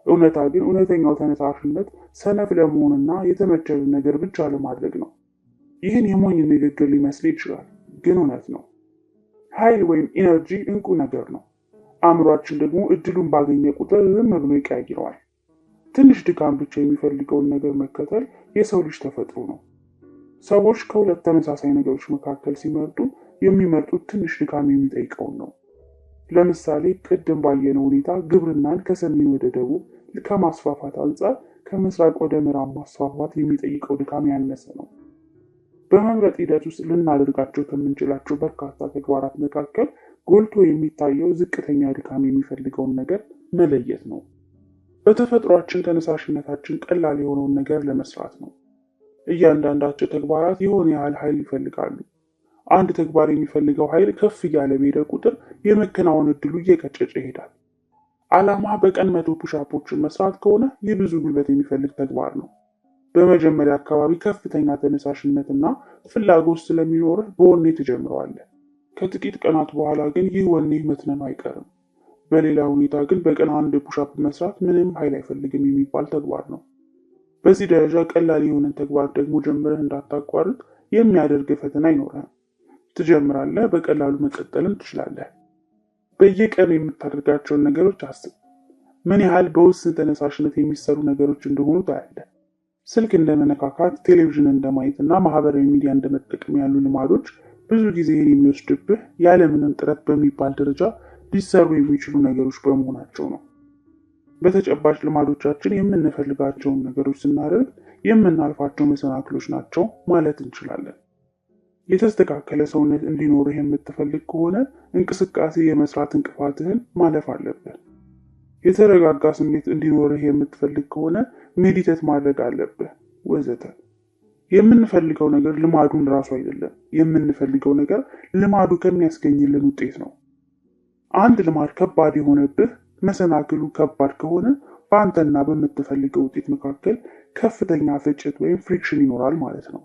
እውነታ ግን እውነተኛው ተነሳሽነት ሰነፍ ለመሆንና የተመቸልን ነገር ብቻ ለማድረግ ነው። ይህን የሞኝ ንግግር ሊመስል ይችላል፣ ግን እውነት ነው። ኃይል ወይም ኢነርጂ እንቁ ነገር ነው። አእምሯችን ደግሞ እድሉን ባገኘ ቁጥር ዝም ብሎ ይቀያይረዋል። ትንሽ ድካም ብቻ የሚፈልገውን ነገር መከተል የሰው ልጅ ተፈጥሮ ነው። ሰዎች ከሁለት ተመሳሳይ ነገሮች መካከል ሲመርጡ የሚመርጡት ትንሽ ድካም የሚጠይቀውን ነው። ለምሳሌ ቅድም ባየነው ሁኔታ ግብርናን ከሰሜን ወደ ደቡብ ከማስፋፋት አንጻር ከምስራቅ ወደ ምዕራብ ማስፋፋት የሚጠይቀው ድካም ያነሰ ነው። በመምረጥ ሂደት ውስጥ ልናደርጋቸው ከምንችላቸው በርካታ ተግባራት መካከል ጎልቶ የሚታየው ዝቅተኛ ድካም የሚፈልገውን ነገር መለየት ነው። በተፈጥሯችን ተነሳሽነታችን ቀላል የሆነውን ነገር ለመስራት ነው። እያንዳንዳቸው ተግባራት የሆነ ያህል ኃይል ይፈልጋሉ። አንድ ተግባር የሚፈልገው ኃይል ከፍ እያለ በሄደ ቁጥር የመከናወን እድሉ እየቀጨጨ ይሄዳል። ዓላማ በቀን 100 ፑሻፖችን መስራት ከሆነ ይህ ብዙ ጉልበት የሚፈልግ ተግባር ነው። በመጀመሪያ አካባቢ ከፍተኛ ተነሳሽነትና ፍላጎት ስለሚኖርህ በወኔ ትጀምረዋለህ። ከጥቂት ቀናት በኋላ ግን ይህ ወኔ መትነኑ አይቀርም። በሌላ ሁኔታ ግን በቀን 1 ፑሻፕ መስራት ምንም ኃይል አይፈልግም የሚባል ተግባር ነው። በዚህ ደረጃ ቀላል የሆነን ተግባር ደግሞ ጀምረህ እንዳታቋርጥ የሚያደርግ ፈተና ይኖራል። ትጀምራለህ፣ በቀላሉ መቀጠልም ትችላለህ። በየቀኑ የምታደርጋቸውን ነገሮች አስብ። ምን ያህል በውስን ተነሳሽነት የሚሰሩ ነገሮች እንደሆኑ ታያለህ። ስልክ እንደመነካካት፣ ቴሌቪዥን እንደማየት እና ማህበራዊ ሚዲያ እንደመጠቀም ያሉ ልማዶች ብዙ ጊዜህን የሚወስድብህ ያለምንም ጥረት በሚባል ደረጃ ሊሰሩ የሚችሉ ነገሮች በመሆናቸው ነው። በተጨባጭ ልማዶቻችን የምንፈልጋቸውን ነገሮች ስናደርግ የምናልፋቸው መሰናክሎች ናቸው ማለት እንችላለን። የተስተካከለ ሰውነት እንዲኖርህ የምትፈልግ ከሆነ እንቅስቃሴ የመስራት እንቅፋትህን ማለፍ አለብህ። የተረጋጋ ስሜት እንዲኖርህ የምትፈልግ ከሆነ ሜዲቴት ማድረግ አለብህ ወዘተ። የምንፈልገው ነገር ልማዱን ራሱ አይደለም። የምንፈልገው ነገር ልማዱ ከሚያስገኝልን ውጤት ነው። አንድ ልማድ ከባድ የሆነብህ መሰናክሉ ከባድ ከሆነ በአንተና በምትፈልገው ውጤት መካከል ከፍተኛ ፍጭት ወይም ፍሪክሽን ይኖራል ማለት ነው።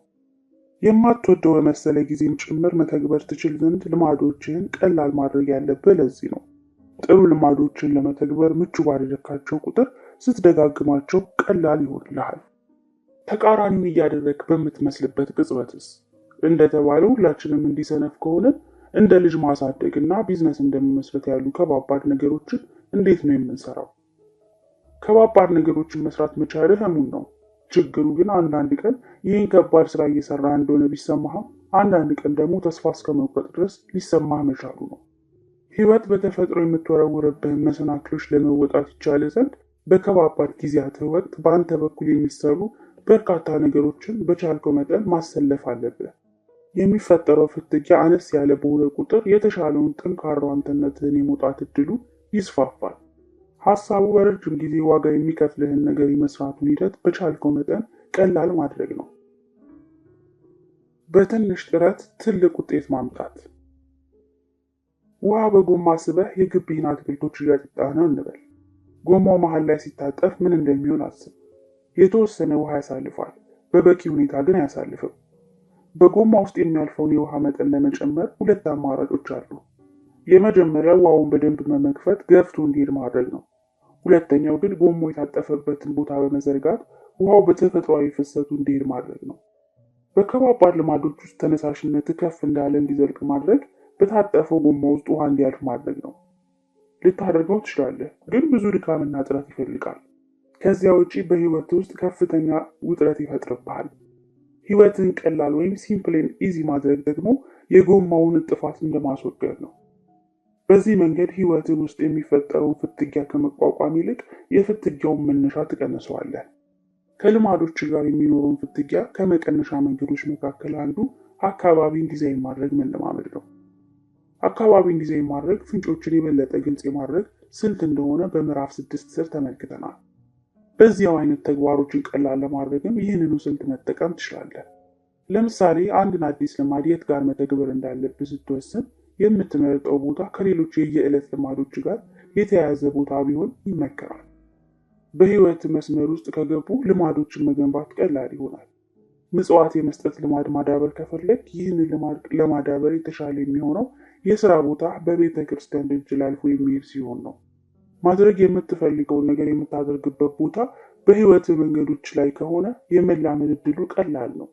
የማትወደው በመሰለ ጊዜም ጭምር መተግበር ትችል ዘንድ ልማዶችህን ቀላል ማድረግ ያለብህ ለዚህ ነው። ጥሩ ልማዶችን ለመተግበር ምቹ ባደረካቸው ቁጥር ስትደጋግማቸው ቀላል ይሆንልሃል። ተቃራኒውን እያደረግ በምትመስልበት ቅጽበትስ? እንደተባለው ሁላችንም እንዲሰነፍ ከሆነ እንደ ልጅ ማሳደግ እና ቢዝነስ እንደመመስረት ያሉ ከባባድ ነገሮችን እንዴት ነው የምንሰራው? ከባባድ ነገሮችን መስራት መቻልህ እሙን ነው። ችግሩ ግን አንዳንድ ቀን ይህን ከባድ ስራ እየሰራ እንደሆነ ቢሰማህም፣ አንዳንድ ቀን ደግሞ ተስፋ እስከ መቁረጥ ድረስ ሊሰማህ መቻሉ ነው። ህይወት በተፈጥሮ የምትወረውርብህን መሰናክሎች ለመወጣት ይቻል ዘንድ በከባባድ ጊዜያትህ ወቅት በአንተ በኩል የሚሰሩ በርካታ ነገሮችን በቻልከው መጠን ማሰለፍ አለብህ። የሚፈጠረው ፍትጊያ አነስ ያለ በሆነ ቁጥር የተሻለውን ጠንካራው አንተነትህን የመውጣት እድሉ ይስፋፋል። ሀሳቡ በረጅም ጊዜ ዋጋ የሚከፍልህን ነገር የመስራቱን ሂደት በቻልከው መጠን ቀላል ማድረግ ነው። በትንሽ ጥረት ትልቅ ውጤት ማምጣት። ውሃ በጎማ ስበህ የግቢህን አትክልቶች እያጠጣህ ነው እንበል። ጎማው መሃል ላይ ሲታጠፍ ምን እንደሚሆን አስብ። የተወሰነ ውሃ ያሳልፋል፣ በበቂ ሁኔታ ግን አያሳልፍም። በጎማ ውስጥ የሚያልፈውን የውሃ መጠን ለመጨመር ሁለት አማራጮች አሉ። የመጀመሪያው ውሃውን በደንብ መመክፈት ገፍቶ እንዲሄድ ማድረግ ነው። ሁለተኛው ግን ጎማው የታጠፈበትን ቦታ በመዘርጋት ውሃው በተፈጥሯዊ ፍሰቱ እንዲሄድ ማድረግ ነው። በከባባድ ልማዶች ውስጥ ተነሳሽነት ከፍ እንዳለ እንዲዘልቅ ማድረግ በታጠፈው ጎማ ውስጥ ውሃ እንዲያልፍ ማድረግ ነው። ልታደርገው ትችላለህ፣ ግን ብዙ ድካምና ጥረት ይፈልጋል። ከዚያ ውጪ በህይወት ውስጥ ከፍተኛ ውጥረት ይፈጥርብሃል። ህይወትን ቀላል ወይም ሲምፕልን ኢዚ ማድረግ ደግሞ የጎማውን እጥፋት እንደማስወገድ ነው። በዚህ መንገድ ህይወትን ውስጥ የሚፈጠረውን ፍትጊያ ከመቋቋም ይልቅ የፍትጊያውን መነሻ ትቀንሰዋለህ። ከልማዶች ጋር የሚኖረውን ፍትጊያ ከመቀነሻ መንገዶች መካከል አንዱ አካባቢን ዲዛይን ማድረግ መለማመድ ነው። አካባቢን ዲዛይን ማድረግ ፍንጮችን የበለጠ ግልጽ የማድረግ ስልት እንደሆነ በምዕራፍ 6 ስር ተመልክተናል። በዚያው አይነት ተግባሮችን ቀላል ለማድረግም ይህንኑ ስልት መጠቀም ትችላለህ። ለምሳሌ አንድን አዲስ ልማድ የት ጋር መተግበር እንዳለብህ ስትወስን የምትመርጠው ቦታ ከሌሎች የየዕለት ልማዶች ጋር የተያያዘ ቦታ ቢሆን ይመከራል። በህይወት መስመር ውስጥ ከገቡ ልማዶችን መገንባት ቀላል ይሆናል። ምጽዋት የመስጠት ልማድ ማዳበር ከፈለግ ይህንን ልማድ ለማዳበር የተሻለ የሚሆነው የስራ ቦታ በቤተ ክርስቲያን ደጅ ላልፎ የሚሄድ ሲሆን ነው። ማድረግ የምትፈልገውን ነገር የምታደርግበት ቦታ በህይወት መንገዶች ላይ ከሆነ የመላመድ እድሉ ቀላል ነው።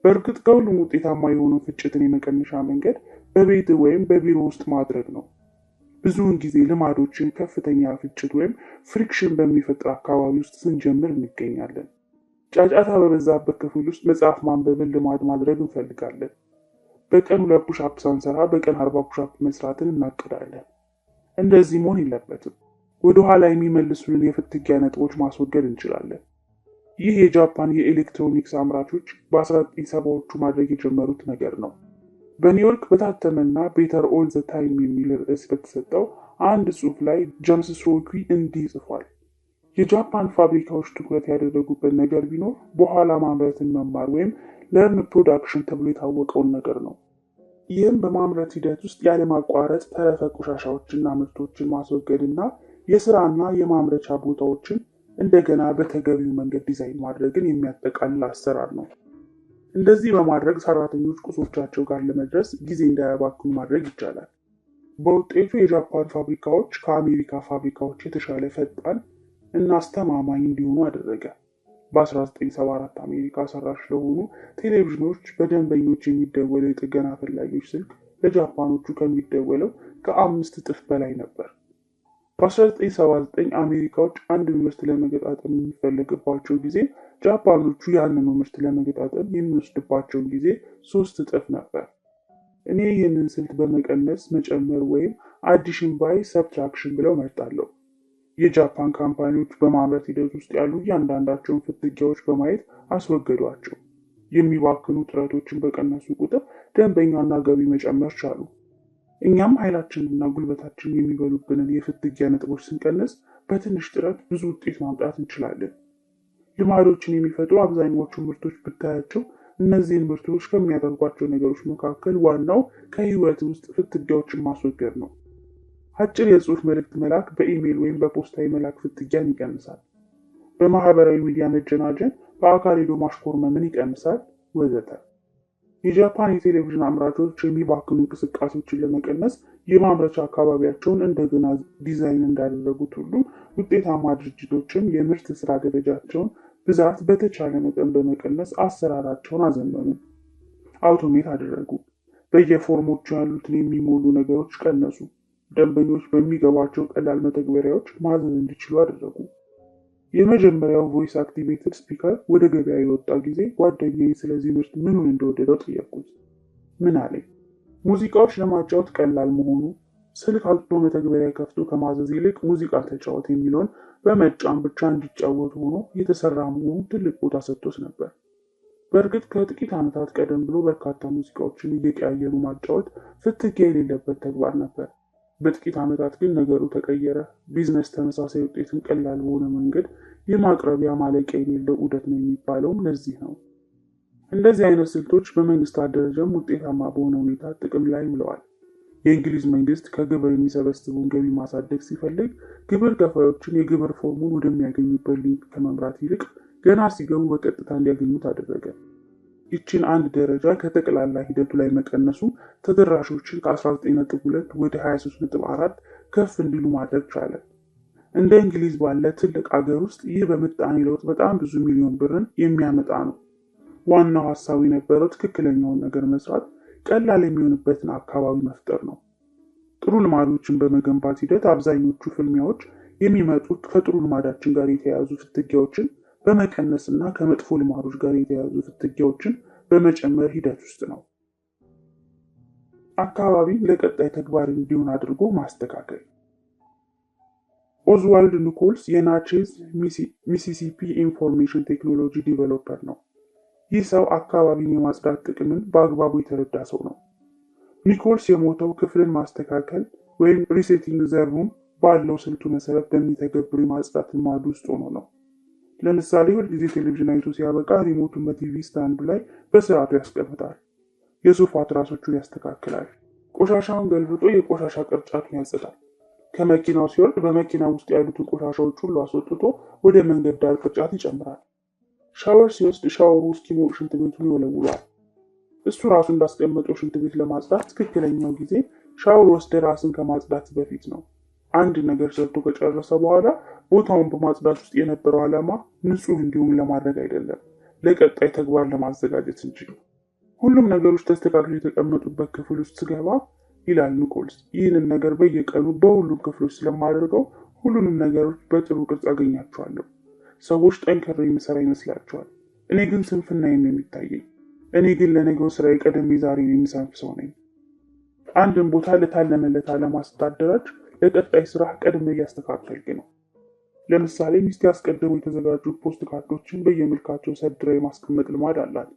በእርግጥ ከሁሉም ውጤታማ የሆነው ፍጭትን የመቀነሻ መንገድ በቤት ወይም በቢሮ ውስጥ ማድረግ ነው። ብዙውን ጊዜ ልማዶችን ከፍተኛ ፍጭት ወይም ፍሪክሽን በሚፈጥር አካባቢ ውስጥ ስንጀምር እንገኛለን። ጫጫታ በበዛበት ክፍል ውስጥ መጽሐፍ ማንበብን ልማድ ማድረግ እንፈልጋለን። በቀን 2 ፑሻፕ ሳንሰራ በቀን 40 ፑሻፕ መስራትን እናቅዳለን። እንደዚህ መሆን የለበትም። ወደ ኋላ የሚመልሱልን የፍትጊያ ነጥቦች ማስወገድ እንችላለን። ይህ የጃፓን የኤሌክትሮኒክስ አምራቾች በ1970ዎቹ ማድረግ የጀመሩት ነገር ነው። በኒውዮርክ በታተመና ቤተር ኦል ዘ ታይም የሚል ርዕስ በተሰጠው አንድ ጽሑፍ ላይ ጄምስ ስሮኪ እንዲህ ጽፏል። የጃፓን ፋብሪካዎች ትኩረት ያደረጉበት ነገር ቢኖር በኋላ ማምረትን መማር ወይም ለርን ፕሮዳክሽን ተብሎ የታወቀውን ነገር ነው። ይህም በማምረት ሂደት ውስጥ ያለማቋረጥ ተረፈ ቆሻሻዎችና ምርቶችን ማስወገድና የስራና የማምረቻ ቦታዎችን እንደገና በተገቢው መንገድ ዲዛይን ማድረግን የሚያጠቃልል አሰራር ነው። እንደዚህ በማድረግ ሰራተኞች ቁሶቻቸው ጋር ለመድረስ ጊዜ እንዳያባክኑ ማድረግ ይቻላል። በውጤቱ የጃፓን ፋብሪካዎች ከአሜሪካ ፋብሪካዎች የተሻለ ፈጣን እና አስተማማኝ እንዲሆኑ አደረገ። በ1974 አሜሪካ ሰራሽ ለሆኑ ቴሌቪዥኖች በደንበኞች የሚደወለው የጥገና ፈላጊዎች ስልክ ለጃፓኖቹ ከሚደወለው ከ5 እጥፍ በላይ ነበር። በ1979 አሜሪካዎች አንድ ምርት ለመገጣጠም የሚፈለግባቸው ጊዜ ጃፓኖቹ ያንኑ ምርት ለመገጣጠም የሚወስድባቸውን ጊዜ 3 እጥፍ ነበር። እኔ ይህንን ስልት በመቀነስ መጨመር ወይም አዲሽን ባይ ሰብትራክሽን ብለው መርጣለሁ። የጃፓን ካምፓኒዎች በማምረት ሂደት ውስጥ ያሉ እያንዳንዳቸውን ፍትጊያዎች በማየት አስወገዷቸው። የሚባክኑ ጥረቶችን በቀነሱ ቁጥር ደንበኛና ገቢ መጨመር ቻሉ። እኛም ኃይላችንና ጉልበታችን የሚበሉብንን የፍትጊያ ነጥቦች ስንቀንስ በትንሽ ጥረት ብዙ ውጤት ማምጣት እንችላለን። ልማዶችን የሚፈጥሩ አብዛኛዎቹ ምርቶች ብታያቸው እነዚህን ምርቶች ከሚያደርጓቸው ነገሮች መካከል ዋናው ከህይወት ውስጥ ፍትጊያዎችን ማስወገድ ነው። አጭር የጽሑፍ መልእክት መላክ በኢሜይል ወይም በፖስታ የመላክ ፍትጊያን ይቀንሳል። በማህበራዊ ሚዲያ መጀናጀን በአካል ሄዶ ማሽኮርመምን ይቀንሳል ወዘተ። የጃፓን የቴሌቪዥን አምራቾች የሚባክኑ እንቅስቃሴዎችን ለመቀነስ የማምረቻ አካባቢያቸውን እንደገና ዲዛይን እንዳደረጉት ሁሉ ውጤታማ ድርጅቶችም የምርት ስራ ደረጃቸውን ብዛት በተቻለ መጠን በመቀነስ አሰራራቸውን አዘመኑ፣ አውቶሜት አደረጉ። በየፎርሞቹ ያሉትን የሚሞሉ ነገሮች ቀነሱ። ደንበኞች በሚገባቸው ቀላል መተግበሪያዎች ማዘዝ እንዲችሉ አደረጉ። የመጀመሪያው ቮይስ አክቲቬትድ ስፒከር ወደ ገበያ የወጣ ጊዜ ጓደኛዬ ስለዚህ ምርት ምኑን እንደወደደው ጠየቅኩት። ምን አለኝ? ሙዚቃዎች ለማጫወት ቀላል መሆኑ፣ ስልክ አውጥቶ መተግበሪያ ከፍቶ ከማዘዝ ይልቅ ሙዚቃ ተጫወት የሚለውን በመጫን ብቻ እንዲጫወቱ ሆኖ የተሰራ መሆኑ ትልቅ ቦታ ሰጥቶት ነበር። በእርግጥ ከጥቂት ዓመታት ቀደም ብሎ በርካታ ሙዚቃዎችን እየቀያየሩ ማጫወት ፍትጊያ የሌለበት ተግባር ነበር። በጥቂት ዓመታት ግን ነገሩ ተቀየረ። ቢዝነስ ተመሳሳይ ውጤትን ቀላል በሆነ መንገድ የማቅረቢያ ማለቂያ የሌለው ዑደት ነው የሚባለውም ለዚህ ነው። እንደዚህ አይነት ስልቶች በመንግስታት ደረጃም ውጤታማ በሆነ ሁኔታ ጥቅም ላይ ውለዋል። የእንግሊዝ መንግስት ከግብር የሚሰበስበውን ገቢ ማሳደግ ሲፈልግ ግብር ከፋዮችን የግብር ፎርሙን ወደሚያገኙበት ሊንክ ከመምራት ይልቅ ገና ሲገቡ በቀጥታ እንዲያገኙት አደረገ። ይችን አንድ ደረጃ ከጠቅላላ ሂደቱ ላይ መቀነሱ ተደራሾችን ከ19.2 ወደ 23.4 ከፍ እንዲሉ ማድረግ ቻለ። እንደ እንግሊዝ ባለ ትልቅ አገር ውስጥ ይህ በምጣኔ ለውጥ በጣም ብዙ ሚሊዮን ብርን የሚያመጣ ነው። ዋናው ሀሳቡ የነበረው ትክክለኛውን ነገር መስራት፣ ቀላል የሚሆንበትን አካባቢ መፍጠር ነው። ጥሩ ልማዶችን በመገንባት ሂደት አብዛኞቹ ፍልሚያዎች የሚመጡት ከጥሩ ልማዳችን ጋር የተያያዙ ፍትጊያዎችን በመቀነስ እና ከመጥፎ ልማዶች ጋር የተያያዙ ፍትጊያዎችን በመጨመር ሂደት ውስጥ ነው። አካባቢ ለቀጣይ ተግባር እንዲሆን አድርጎ ማስተካከል። ኦዝዋልድ ኒኮልስ የናቼዝ ሚሲሲፒ ኢንፎርሜሽን ቴክኖሎጂ ዲቨሎፐር ነው። ይህ ሰው አካባቢን የማጽዳት ጥቅምን በአግባቡ የተረዳ ሰው ነው። ኒኮልስ የሞተው ክፍልን ማስተካከል ወይም ሪሴቲንግ ዘ ሩም ባለው ስልቱ መሰረት በሚተገብር የማጽዳት ልማድ ውስጥ ሆኖ ነው። ለምሳሌ ሁልጊዜ ቴሌቪዥን አይቶ ሲያበቃ ሪሞቱን በቲቪ ስታንዱ ላይ በስርዓቱ ያስቀምጣል። የሶፋ ትራሶቹን ያስተካክላል። ቆሻሻውን ገልብጦ የቆሻሻ ቅርጫቱን ያጸዳል። ከመኪናው ሲወርድ በመኪና ውስጥ ያሉትን ቆሻሻዎች ሁሉ አስወጥቶ ወደ መንገድ ዳር ቅርጫት ይጨምራል። ሻወር ሲወስድ ሻወሩ እስኪሞቅ ሽንት ቤቱን ይወለውላል። እሱ ራሱ እንዳስቀመጠው ሽንት ቤት ለማጽዳት ትክክለኛው ጊዜ ሻወር ወስደ ራስን ከማጽዳት በፊት ነው። አንድ ነገር ሰርቶ ከጨረሰ በኋላ ቦታውን በማጽዳት ውስጥ የነበረው ዓላማ ንጹህ እንዲሁም ለማድረግ አይደለም፣ ለቀጣይ ተግባር ለማዘጋጀት እንጂ። ሁሉም ነገሮች ተስተካክለው የተቀመጡበት ክፍል ውስጥ ስገባ ይላል ኒኮልስ፣ ይህንን ነገር በየቀኑ በሁሉም ክፍሎች ስለማደርገው ሁሉንም ነገሮች በጥሩ ቅርጽ አገኛቸዋለሁ። ሰዎች ጠንከር የሚሰራ ይመስላቸዋል። እኔ ግን ስንፍናዬን ነው የሚታየኝ። እኔ ግን ለነገው ስራዬ ቀደም ዛሬን የሚሰንፍ ሰው ነኝ። አንድን ቦታ ለታለመለት ዓላማ ስታደራጅ ለቀጣይ ስራ ቀድመ እያስተካከልክ ነው። ለምሳሌ ሚስት ያስቀድሙ የተዘጋጁ ፖስት ካርዶችን በየመልካቸው ሰድራ የማስቀመጥ ልማድ አላት።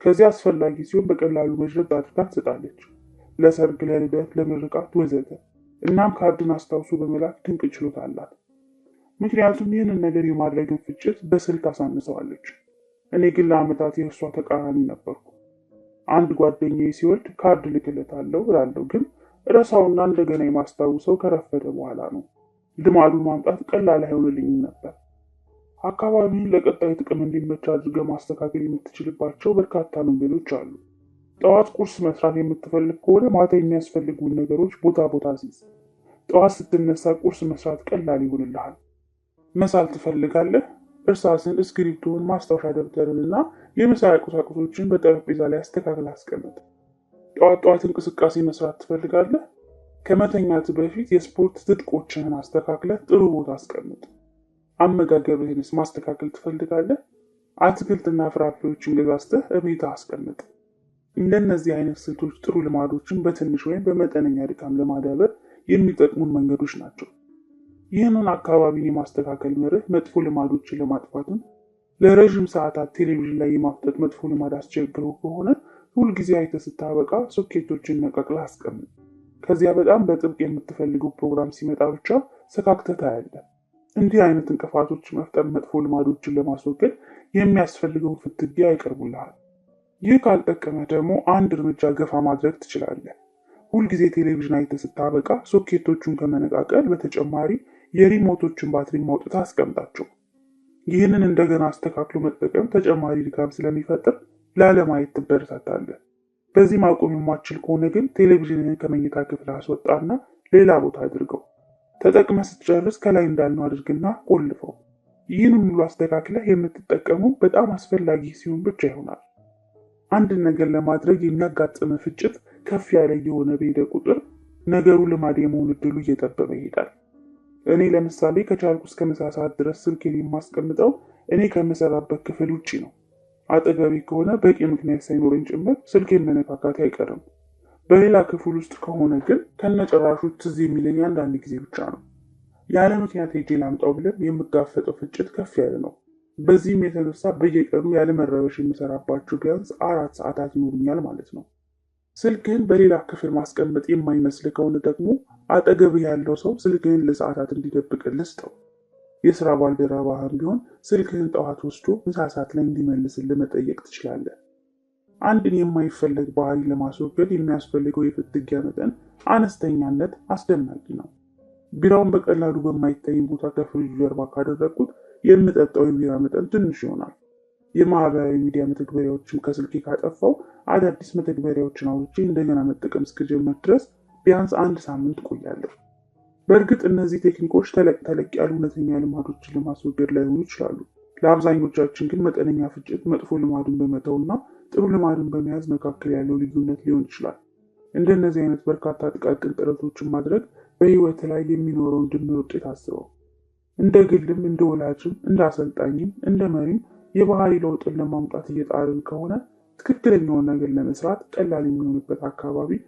ከዚህ አስፈላጊ ሲሆን በቀላሉ መዥረጥ አድርጋ ትሰጣለች። ለሰርግ፣ ለልደት፣ ለምርቃት ወዘተ። እናም ካርድን አስታውሶ በመላክ ድንቅ ችሎታ አላት። ምክንያቱም ይህንን ነገር የማድረግን ፍጭት በስልት አሳንሰዋለች። እኔ ግን ለዓመታት የእርሷ ተቃራኒ ነበርኩ። አንድ ጓደኛዬ ሲወልድ ካርድ ልክለታለሁ እላለሁ፣ ግን ረሳውና እንደገና የማስታውሰው ከረፈደ በኋላ ነው። ልማዱን ማምጣት ቀላል አይሆንልኝም ነበር። አካባቢን ለቀጣይ ጥቅም እንዲመች አድርገህ ማስተካከል የምትችልባቸው በርካታ መንገዶች አሉ። ጠዋት ቁርስ መስራት የምትፈልግ ከሆነ ማታ የሚያስፈልጉን ነገሮች ቦታ ሲይዝ፣ ጠዋት ስትነሳ ቁርስ መስራት ቀላል ይሆንልሃል። መሳል ትፈልጋለህ? እርሳስን፣ እስክሪፕቶን፣ ማስታወሻ ደብተርን እና የመሳያ ቁሳቁሶችን በጠረጴዛ ላይ አስተካክል አስቀምጥ። ጠዋት እንቅስቃሴ መስራት ትፈልጋለህ? ከመተኛት በፊት የስፖርት ትጥቆችህን አስተካክለህ ጥሩ ቦታ አስቀምጥ። አመጋገብህንስ ማስተካከል ትፈልጋለህ? አትክልትና ፍራፍሬዎችን ገዛዝተህ እቤትህ አስቀምጥ። እንደነዚህ አይነት ስልቶች ጥሩ ልማዶችን በትንሽ ወይም በመጠነኛ ድካም ለማዳበር የሚጠቅሙን መንገዶች ናቸው። ይህንን አካባቢን የማስተካከል መርህ መጥፎ ልማዶችን ለማጥፋትም ለረዥም ሰዓታት ቴሌቪዥን ላይ የማፍጠጥ መጥፎ ልማድ አስቸግሮ ከሆነ ሁልጊዜ አይተህ ስታበቃ ሶኬቶችን ነቀቅለህ አስቀምጥ። ከዚያ በጣም በጥብቅ የምትፈልገው ፕሮግራም ሲመጣ ብቻ ሰካክተህ ታያለህ። እንዲህ አይነት እንቅፋቶች መፍጠር መጥፎ ልማዶችን ለማስወገድ የሚያስፈልገውን ፍትጊያ ያቀርቡልሃል። ይህ ካልጠቀመ ደግሞ አንድ እርምጃ ገፋ ማድረግ ትችላለህ። ሁልጊዜ ቴሌቪዥን አይተህ ስታበቃ ሶኬቶቹን ከመነቃቀል በተጨማሪ የሪሞቶችን ባትሪ ማውጣት አስቀምጣቸው። ይህንን እንደገና አስተካክሎ መጠቀም ተጨማሪ ድካም ስለሚፈጥር ላለማየት ትበረታታለህ። በዚህ ማቆም የማትችል ከሆነ ግን ቴሌቪዥንን ከመኝታ ክፍል አስወጣና ሌላ ቦታ አድርገው። ተጠቅመህ ስትጨርስ ከላይ እንዳልነው አድርግና ቆልፈው። ይህን ሙሉ አስተካክለህ የምትጠቀመው በጣም አስፈላጊ ሲሆን ብቻ ይሆናል። አንድን ነገር ለማድረግ የሚያጋጥም ፍጭት ከፍ ያለ የሆነ በሄደ ቁጥር ነገሩ ልማድ የመሆን እድሉ እየጠበበ ይሄዳል። እኔ ለምሳሌ ከቻልኩ እስከ ምሳ ሰዓት ድረስ ስልኬን የማስቀምጠው እኔ ከምሰራበት ክፍል ውጪ ነው። አጠገቤ ከሆነ በቂ ምክንያት ሳይኖረኝ ጭምር ስልኬን መነካካት አይቀርም። በሌላ ክፍል ውስጥ ከሆነ ግን ከነጭራሹ ትዝ የሚለኝ አንዳንድ ጊዜ ብቻ ነው። ያለ ምክንያት ሄጄ ላምጣው ብለን የምጋፈጠው ፍጭት ከፍ ያለ ነው። በዚህም የተነሳ በየቀኑ ያለመረበሽ የምሰራባቸው ቢያንስ 4 ሰዓታት ይኖሩኛል ማለት ነው። ስልክህን በሌላ ክፍል ማስቀመጥ የማይመስል ከሆነ ደግሞ አጠገብህ ያለው ሰው ስልክህን ለሰዓታት እንዲደብቅልህ ስጠው። የስራ ባልደረባህም ቢሆን ስልክህን ጠዋት ወስዶ ምሳ ሰዓት ላይ እንዲመልስልህ መጠየቅ ትችላለህ። አንድን የማይፈለግ ባህሪ ለማስወገድ የሚያስፈልገው የፍትጊያ መጠን አነስተኛነት አስደናቂ ነው። ቢራውን በቀላሉ በማይታይ ቦታ ከፍሪጅ ጀርባ ካደረግኩት የምጠጣው የቢራ መጠን ትንሽ ይሆናል። የማህበራዊ ሚዲያ መተግበሪያዎችን ከስልኬ ካጠፋው አዳዲስ መተግበሪያዎችን አውርጄ እንደገና መጠቀም እስክጀምር ድረስ ቢያንስ 1 ሳምንት ቆያለሁ። በእርግጥ እነዚህ ቴክኒኮች ተለቅ ያሉ እውነተኛ ልማዶችን ለማስወገድ ላይሆኑ ይችላሉ። ለአብዛኞቻችን ግን መጠነኛ ፍጭት መጥፎ ልማዱን በመተውና ጥሩ ልማዱን በመያዝ መካከል ያለው ልዩነት ሊሆን ይችላል። እንደነዚህ አይነት በርካታ ጥቃቅን ጥረቶችን ማድረግ በህይወት ላይ የሚኖረውን ድምር ውጤት አስበው። እንደ ግልም እንደ ወላጅም እንደ አሰልጣኝም እንደ መሪም የባህሪ ለውጥን ለማምጣት እየጣርን ከሆነ ትክክለኛውን ነገር ለመስራት ቀላል የሚሆንበት አካባቢ